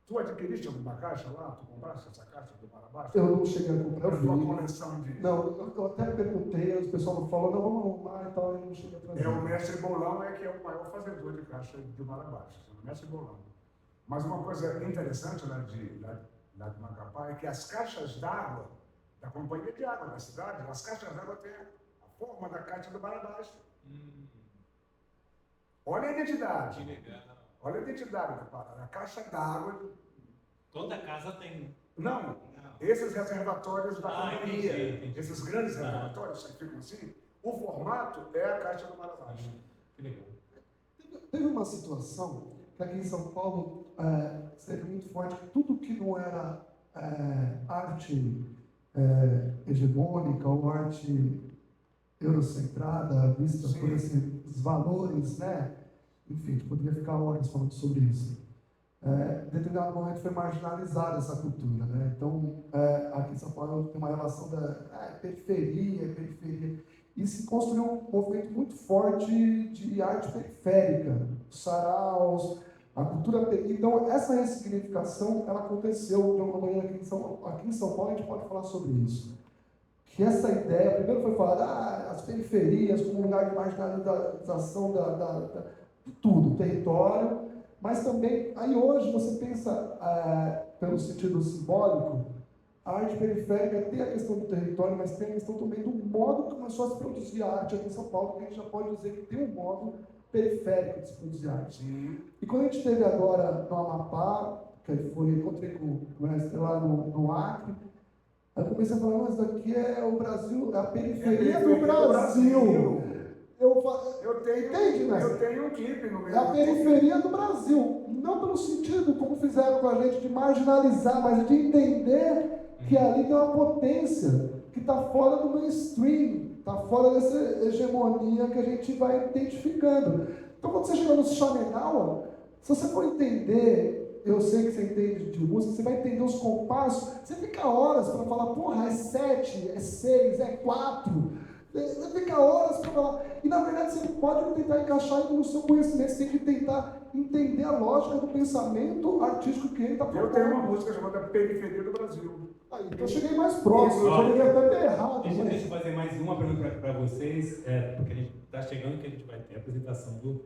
tu adquiriste alguma caixa lá? Tu compraste essa caixa de Marabás? Eu não cheguei a comprar, É eu vi. uma coleção de... Não, eu até perguntei, o pessoal falou, não, vamos arrumar e tal, eu não cheguei a trazer. É o mestre Bolão que é o maior fazedor de caixa de Marabás, o mestre Bolão. Mas uma coisa interessante lá de Macapá é que as caixas d'água da companhia de água da cidade, as caixas d'água têm a forma da caixa do Marabás. Olha a identidade. Que legal. Olha a identidade da parada. A caixa d'água. Toda casa tem. Não, esses reservatórios da companhia, entendi. esses grandes reservatórios que ficam assim, o formato é a caixa do Marabás. Que legal. Teve uma situação que aqui em São Paulo seria muito forte, que tudo que não era arte hegemônica ou arte eurocentrada, vista por esses valores, né? Enfim, a gente poderia ficar horas falando sobre isso. Em determinado momento foi marginalizada essa cultura, né? Então, aqui em São Paulo tem uma relação da periferia. E se construiu um movimento muito forte de arte periférica, os saraus, a cultura. Então, essa ressignificação, ela aconteceu de uma maneira aqui em São Paulo, a gente pode falar sobre isso. Que essa ideia, primeiro foi falar as periferias como lugar de marginalização de tudo, do território, mas também, aí hoje você pensa, pelo sentido simbólico, a arte periférica tem a questão do território, mas tem a questão também do modo que começou a se produzir a arte aqui em São Paulo, porque a gente já pode dizer que tem um modo periférico de se produzir arte. E quando a gente esteve agora no Amapá, que encontrei com o mestre lá no Acre, aí eu comecei a falar, mas daqui é o Brasil, é a periferia do Brasil. Eu tenho um clipe no meu. É a periferia do Brasil. Não pelo sentido, como fizeram com a gente, de marginalizar, mas de entender que ali tem uma potência que está fora do mainstream, está fora dessa hegemonia que a gente vai identificando. Então, quando você chega no Xamenaua, se você for entender, eu sei que você entende de música, você vai entender os compassos, você fica horas para falar, porra, é 7, é 6, é 4. Você fica horas para falar. E na verdade você pode tentar encaixar isso no seu conhecimento, você tem que tentar entender a lógica do pensamento artístico que ele está propondo. Eu tenho uma música chamada Periferia do Brasil. Aí, então eu cheguei mais próximo, eu poderia até ter errado. Deixa eu fazer mais uma pergunta para vocês, porque a gente está chegando que a gente vai ter a apresentação do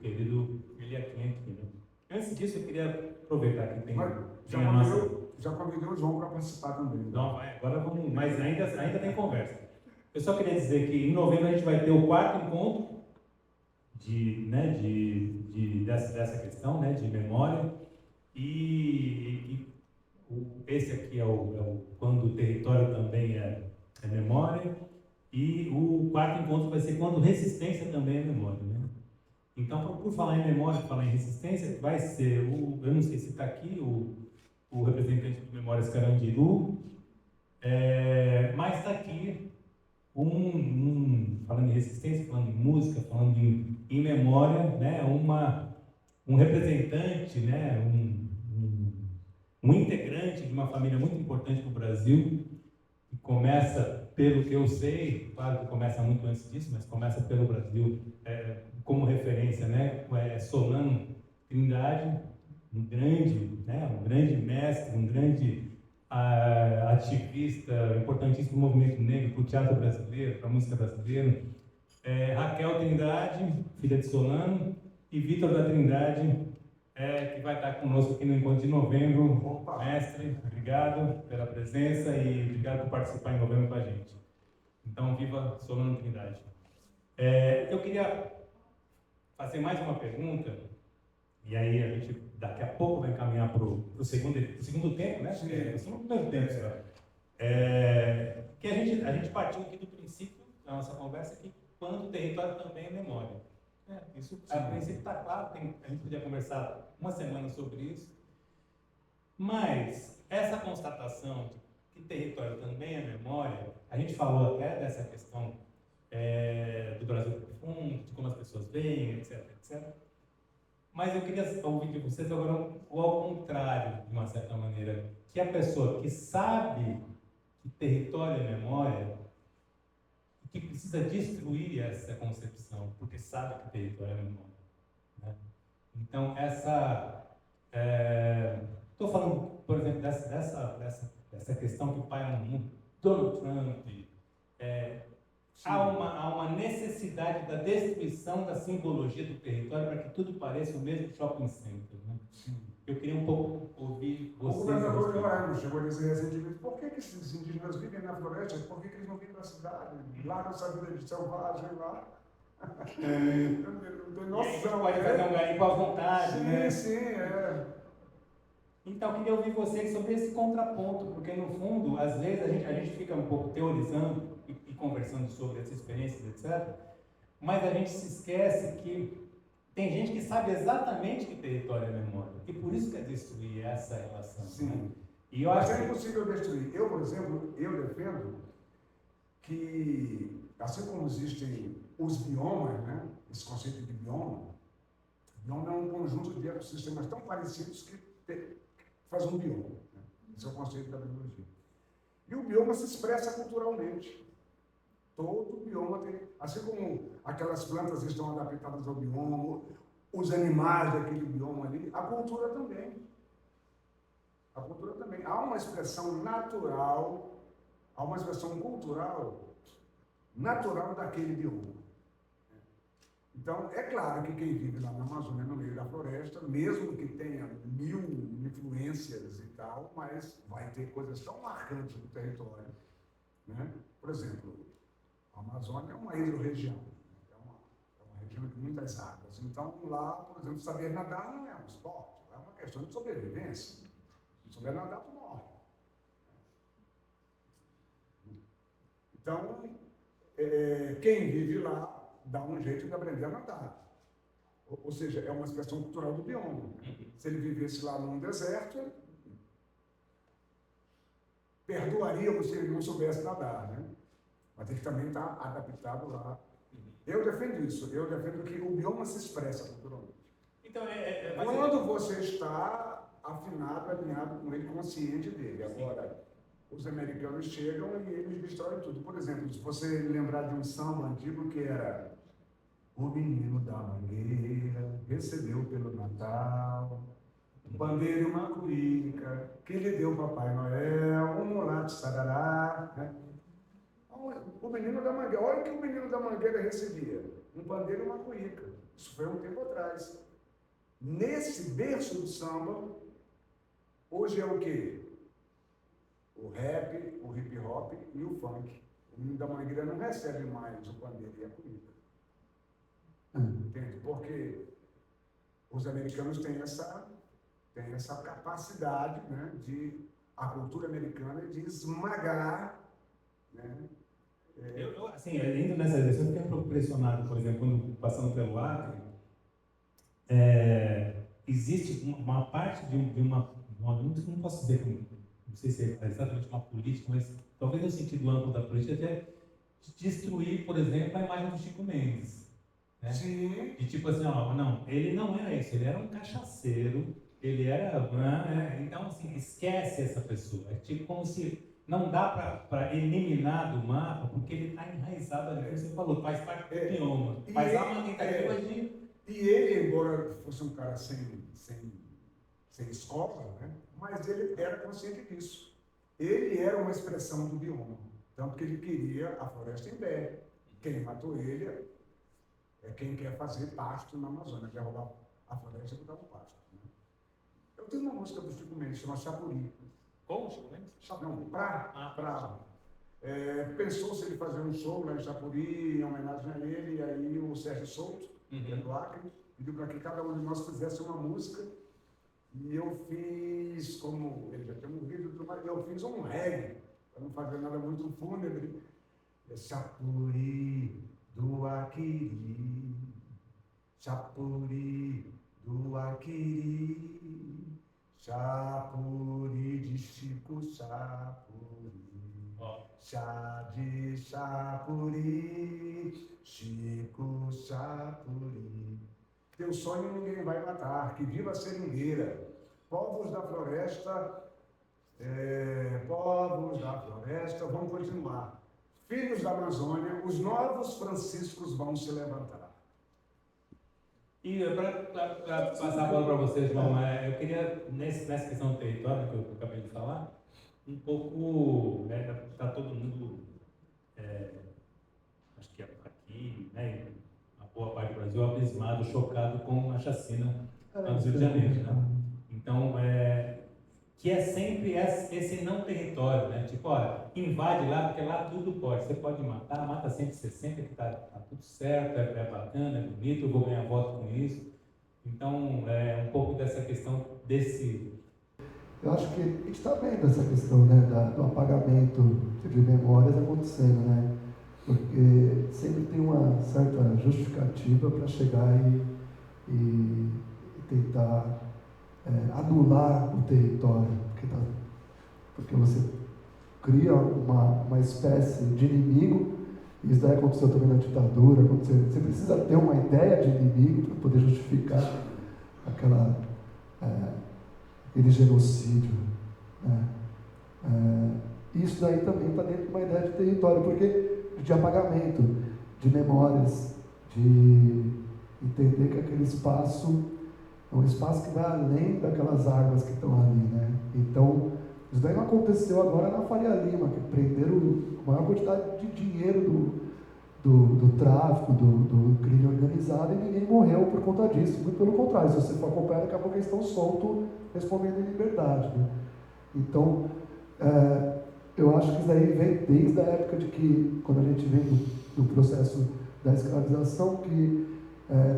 querido Eliakim aqui, né? Antes disso, eu queria aproveitar que tem a nossa... Já convidei o João para participar também. Não, agora vamos... Mas ainda tem conversa. Eu só queria dizer que em novembro a gente vai ter o 4º encontro dessa questão, né, de memória. Esse aqui é quando o território também é memória. E o 4º encontro vai ser quando resistência também é memória, né? Então, por falar em memória, falar em resistência, vai ser eu não sei se está aqui o representante do Memórias Carandiru, mas está aqui falando em resistência, falando em música, falando em memória, né? Um representante, né? Um integrante de uma família muito importante para o Brasil, que começa, pelo que eu sei, claro que começa muito antes disso, mas começa pelo Brasil como referência, né? Solano Trindade, um grande mestre, um grande ativista importantíssimo do movimento negro, para o teatro brasileiro, para a música brasileira. Raquel Trindade, filha de Solano, e Vitor da Trindade, que vai estar conosco aqui no encontro de novembro. Opa. Mestre, obrigado pela presença e obrigado por participar em novembro com a gente. Então, viva Solano Trindade. Eu queria fazer mais uma pergunta, e aí a gente daqui a pouco vai encaminhar para o segundo tempo, né? No primeiro tempo, que a gente partiu aqui do princípio da nossa conversa que quando o território também é memória. Isso, a princípio, está claro, a gente podia conversar uma semana sobre isso, mas essa constatação de que território também é memória, a gente falou até dessa questão do Brasil profundo, de como as pessoas veem, etc, etc. Mas eu queria ouvir de vocês agora o ao contrário, de uma certa maneira, que a pessoa que sabe que território é memória, que precisa destruir essa concepção, porque sabe que o território é memória, né? Então, estou falando, por exemplo, dessa questão que o pai é um mundo, Donald Trump, há uma necessidade da destruição da simbologia do território para que tudo pareça o mesmo shopping center, né? Eu queria um pouco ouvir O vocês. governador de Roraima chegou a dizer recentemente: por que esses indígenas vivem na floresta? Por que eles não vêm para a cidade? Lá nessa vida de selvagem, lá. Não tem noção. Pode fazer um garimpo à vontade, sim, né? Sim, Então, eu queria ouvir vocês sobre esse contraponto, porque no fundo, às vezes, a gente fica um pouco teorizando e conversando sobre essas experiências, etc., mas a gente se esquece que tem gente que sabe exatamente que território é memória, e por isso quer destruir essa relação. Sim. Né? E Mas é impossível destruir. Eu, por exemplo, defendo que, assim como existem os biomas, né? Esse conceito de bioma é um conjunto de ecossistemas tão parecidos que faz um bioma. Né? Esse é o conceito da biologia. E o bioma se expressa culturalmente. Todo bioma tem, assim como aquelas plantas estão adaptadas ao bioma, os animais daquele bioma ali, a cultura também. A cultura também. Há uma expressão natural, há uma expressão cultural natural daquele bioma. Então, é claro que quem vive lá na Amazônia, no meio da floresta, mesmo que tenha 1000 influências e tal, mas vai ter coisas tão marcantes no território. Né? Por exemplo, a Amazônia é uma hidrorregião, é uma região de muitas águas. Então, lá, por exemplo, saber nadar não é um esporte, é uma questão de sobrevivência. Se souber nadar, tu morre. Então, quem vive lá dá um jeito de aprender a nadar. Ou seja, é uma expressão cultural do bioma. Se ele vivesse lá num deserto, perdoaríamos se ele não soubesse nadar, né? Mas tem que também estar adaptado lá. Eu defendo isso. Eu defendo que o bioma se expressa culturalmente. Então, quando você está afinado, alinhado com ele, consciente dele. Agora, os americanos chegam e eles destroem tudo. Por exemplo, se você lembrar de um samba antigo que era: o menino da mangueira recebeu pelo Natal um bandeira e uma cuíca que lhe deu Papai Noel, um mulato sarará, né? O menino da mangueira, olha o que o menino da mangueira recebia: um bandeira e uma cuíca. Isso foi um tempo atrás. Nesse berço do samba, hoje é o quê? O rap, o hip hop e o funk. O menino da mangueira não recebe mais o bandeira e a cuíca. Entende? Porque os americanos têm essa capacidade, né, a cultura americana de esmagar, né? Assim, indo nessa direção, eu fiquei um pouco impressionado, por exemplo, quando passando pelo Acre, existe uma parte de uma não posso dizer, não sei se é exatamente uma política, mas talvez no sentido amplo da política, até destruir, por exemplo, a imagem do Chico Mendes. Né? Sim. De tipo assim, não, ele não era isso, ele era um cachaceiro, ele era... Então, assim, esquece essa pessoa. É tipo como se não dá para eliminar do mapa, porque ele está enraizado ali, como você falou, faz parte do bioma. Mas há uma tentativa de... E ele, embora fosse um cara sem escola, né? Mas ele era consciente disso. Ele era uma expressão do bioma, tanto que ele queria a floresta em pé. Quem matou ele é quem quer fazer pasto na Amazônia, quer roubar a floresta e botar no pasto. Né? Eu tenho uma música do Chico Mendes, chama Chapuri. Como, Chico Mendes? Não, pensou-se ele fazer um show lá em Chapuri, em homenagem a ele, e aí o Sérgio Souto, que é do Acre, pediu para que cada um de nós fizesse uma música, e eu fiz, como ele já tinha morrido, eu fiz um reggae, para não fazer nada muito fúnebre. Chapuri do Aquiri, Chapuri do Aquiri, Chapuri de Chico Chapuri, chá de Chapuri, Chico Chapuri. Teu sonho ninguém vai matar, que viva a seringueira. Povos da floresta, vamos continuar. filhos da Amazônia, os novos franciscos vão se levantar. E para passar a bola para você, João, eu queria, nessa questão do território que eu acabei de falar, um pouco, está todo mundo, acho que aqui, né, a boa parte do Brasil, abismado, chocado com a chacina no Rio de Janeiro, né? Então, que é sempre esse não território, né? Tipo, olha, invade lá, porque lá tudo pode. Você pode matar, mata 160, que tá tudo certo, é bacana, é bonito, eu vou ganhar voto com isso. Então, um pouco dessa questão desse... Eu acho que a gente está vendo essa questão, né, do apagamento de memórias acontecendo, né? Porque sempre tem uma certa justificativa para chegar e tentar anular o território, porque você cria uma espécie de inimigo. Isso daí aconteceu também na ditadura. Você precisa ter uma ideia de inimigo para poder justificar aquele genocídio, né? Isso daí também está dentro de uma ideia de território, porque de apagamento de memórias, de entender que aquele espaço é um espaço que vai além daquelas águas que estão ali, né? Então, isso daí não aconteceu agora na Faria Lima, que prenderam a maior quantidade de dinheiro do tráfico, do crime organizado, e ninguém morreu por conta disso. Muito pelo contrário, se você for acompanhar, daqui a pouco eles estão soltos, respondendo em liberdade, né? Então, eu acho que isso daí vem desde a época de que, quando a gente vem do processo da escravização, que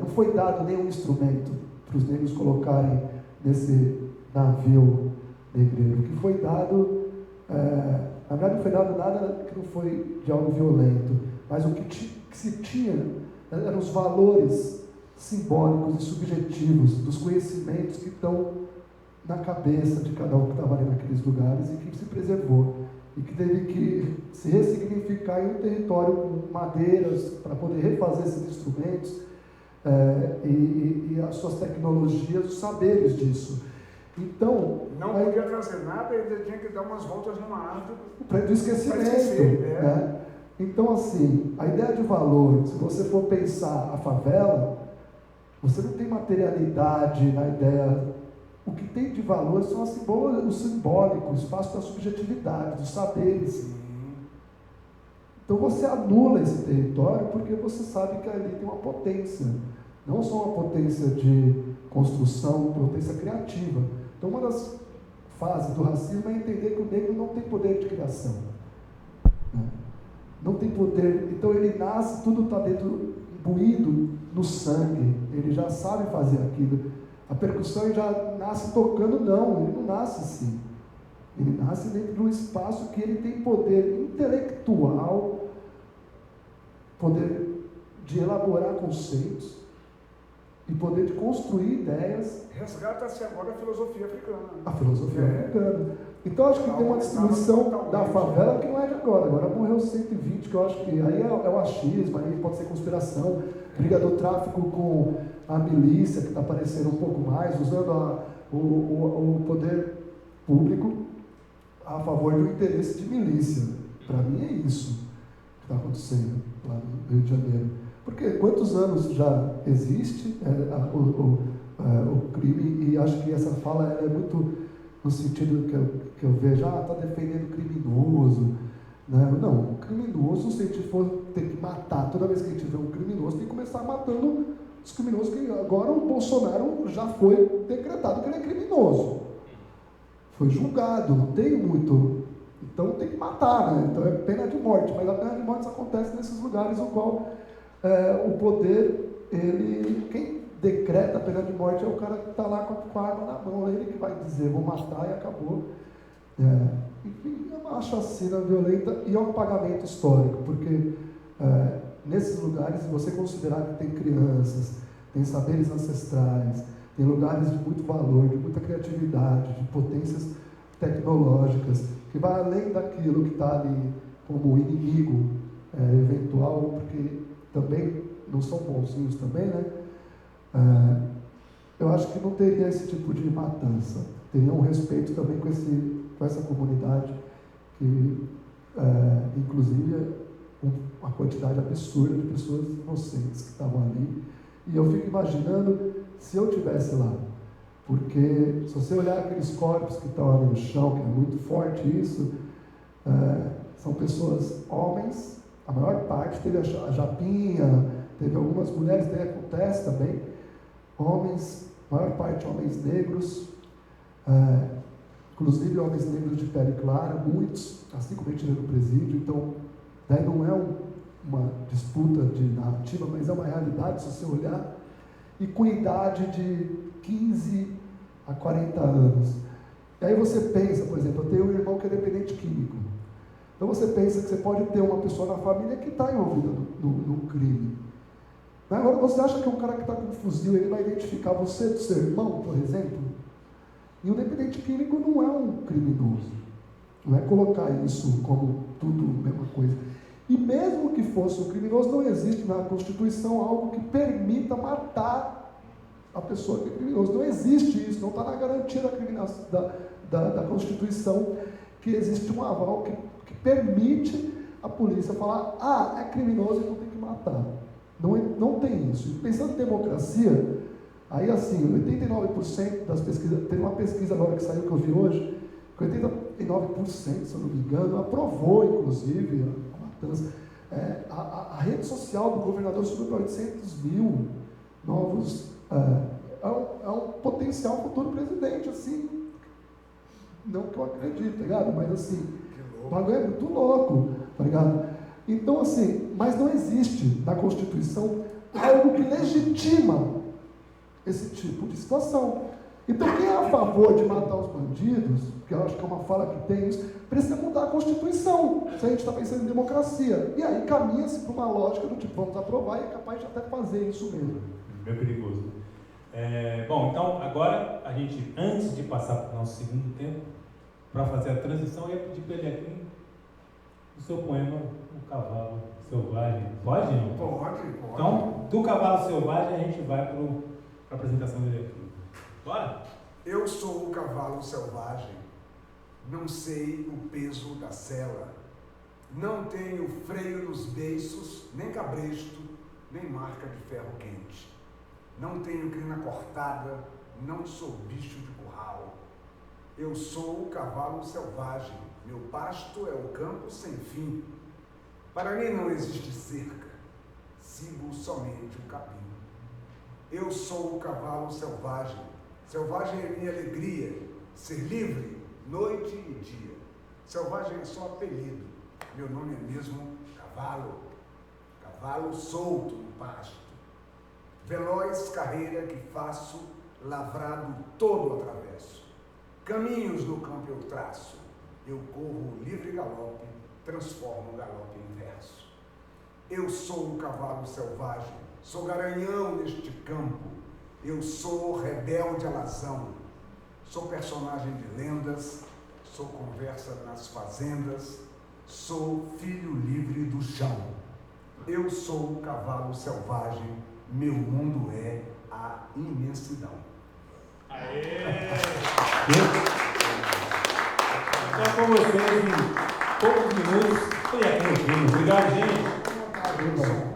não foi dado nenhum instrumento para os negros colocarem nesse navio negreiro. O que foi dado, na verdade não foi dado nada que não foi de algo violento, mas o que se tinha eram os valores simbólicos e subjetivos dos conhecimentos que estão na cabeça de cada um que estava ali naqueles lugares e que se preservou. E que teve que se ressignificar em um território com madeiras para poder refazer esses instrumentos, e as suas tecnologias, os saberes disso. Então, não podia trazer nada, ele tinha que dar umas voltas numa árvore para o esquecimento. esquecer, né? Então, assim, a ideia de valor, se você for pensar a favela, você não tem materialidade na ideia. O que tem de valor são o simbólico, o espaço da subjetividade, dos saberes. Então você anula esse território porque você sabe que ali tem uma potência, não só uma potência de construção, potência criativa. Então uma das fases do racismo é entender que o negro não tem poder de criação, né? Não tem poder, então ele nasce, tudo está dentro, imbuído no sangue, ele já sabe fazer aquilo. A percussão ele já nasce tocando, não, ele não nasce assim. Ele nasce dentro de um espaço que ele tem poder intelectual, poder de elaborar conceitos e poder de construir ideias. Resgata-se agora a filosofia africana. A filosofia africana. Então acho que tem uma distribuição da favela que não é de agora. Agora morreu 120, que eu acho que aí é o achismo, aí pode ser conspiração, briga do tráfico com a milícia, que está aparecendo um pouco mais, usando o poder público a favor do interesse de milícia. Para mim é isso que está acontecendo lá no Rio de Janeiro. Porque quantos anos já existe o crime, e acho que essa fala é muito no sentido que eu vejo, está defendendo o criminoso, né? Não, o criminoso, se a gente for ter que matar, toda vez que a gente vê um criminoso, tem que começar matando os criminosos, que agora o Bolsonaro já foi decretado que ele é criminoso. Foi julgado, não tem muito. Então tem que matar, né? Então é pena de morte, mas a pena de morte acontece nesses lugares no qual o poder, quem decreta a pena de morte é o cara que está lá com a arma na mão, é ele que vai dizer, vou matar e acabou. Enfim, é uma chacina violenta e é um apagamento histórico, porque nesses lugares, se você considerar que tem crianças, tem saberes ancestrais, tem lugares de muito valor, de muita criatividade, de potências tecnológicas, que vai além daquilo que está ali como inimigo eventual, porque também não são bonzinhos também, né? Eu acho que não teria esse tipo de matança, teria um respeito também com essa comunidade, que inclusive uma quantidade absurda de pessoas inocentes que estavam ali. E eu fico imaginando se eu estivesse lá. Porque se você olhar aqueles corpos que estão ali no chão, que é muito forte isso, são pessoas, homens, a maior parte, teve a Japinha, teve algumas mulheres, daí acontece também, homens, a maior parte homens negros, inclusive homens negros de pele clara, muitos, assim como a gente vê no presídio. Então, daí não é uma disputa de narrativa, mas é uma realidade, se você olhar, e com idade de 15 a 40 anos. E aí você pensa, por exemplo, eu tenho um irmão que é dependente químico. Então você pensa que você pode ter uma pessoa na família que está envolvida no crime. Agora você acha que um cara que está com um fuzil, ele vai identificar você do seu irmão, por exemplo? E o dependente químico não é um criminoso. Não é colocar isso como tudo a mesma coisa. E mesmo que fosse um criminoso, não existe na Constituição algo que permita matar a pessoa que é criminoso. Não existe isso, não está na garantia da Constituição que existe um aval que permite a polícia falar, é criminoso, então tem que matar. Não tem isso. E pensando em democracia, aí assim, 89% das pesquisas, tem uma pesquisa agora que saiu que eu vi hoje, que 89%, se eu não me engano, aprovou inclusive a matança. A rede social do governador subiu para 800 mil novos. É um potencial futuro presidente, assim, não que eu acredito, tá ligado? Mas assim, o bagulho é muito louco, tá ligado? Então assim, mas não existe na Constituição algo que legitima esse tipo de situação. Então quem é a favor de matar os bandidos, porque eu acho que é uma fala que tem isso, precisa mudar a Constituição, se a gente está pensando em democracia. E aí caminha-se para uma lógica do tipo, vamos aprovar e é capaz de até fazer isso mesmo. Bem perigoso. Bom, então agora a gente, antes de passar para o nosso segundo tempo, para fazer a transição, eu ia pedir para ele aqui o seu poema, O Cavalo Selvagem. Pode, não? Pode. Então, do Cavalo Selvagem a gente vai para a apresentação dele aqui. Bora? Eu sou o cavalo selvagem, não sei o peso da sela, não tenho freio nos beiços, nem cabresto, nem marca de ferro quente. Não tenho crina cortada, não sou bicho de curral. Eu sou o cavalo selvagem, meu pasto é o campo sem fim. Para mim não existe cerca, sigo somente o capim. Eu sou o cavalo selvagem, selvagem é minha alegria, ser livre, noite e dia. Selvagem é só apelido, meu nome é mesmo cavalo, cavalo solto no pasto. Veloz carreira que faço, lavrado todo atravesso. Caminhos no campo eu traço, eu corro livre galope, transformo o galope em verso. Eu sou o cavalo selvagem, sou garanhão neste campo, eu sou rebelde alazão, sou personagem de lendas, sou conversa nas fazendas, sou filho livre do chão. Eu sou o cavalo selvagem, meu mundo é a imensidão. Aê! Então, com vocês, em poucos minutos, foi aqui no filme. Obrigado, gente.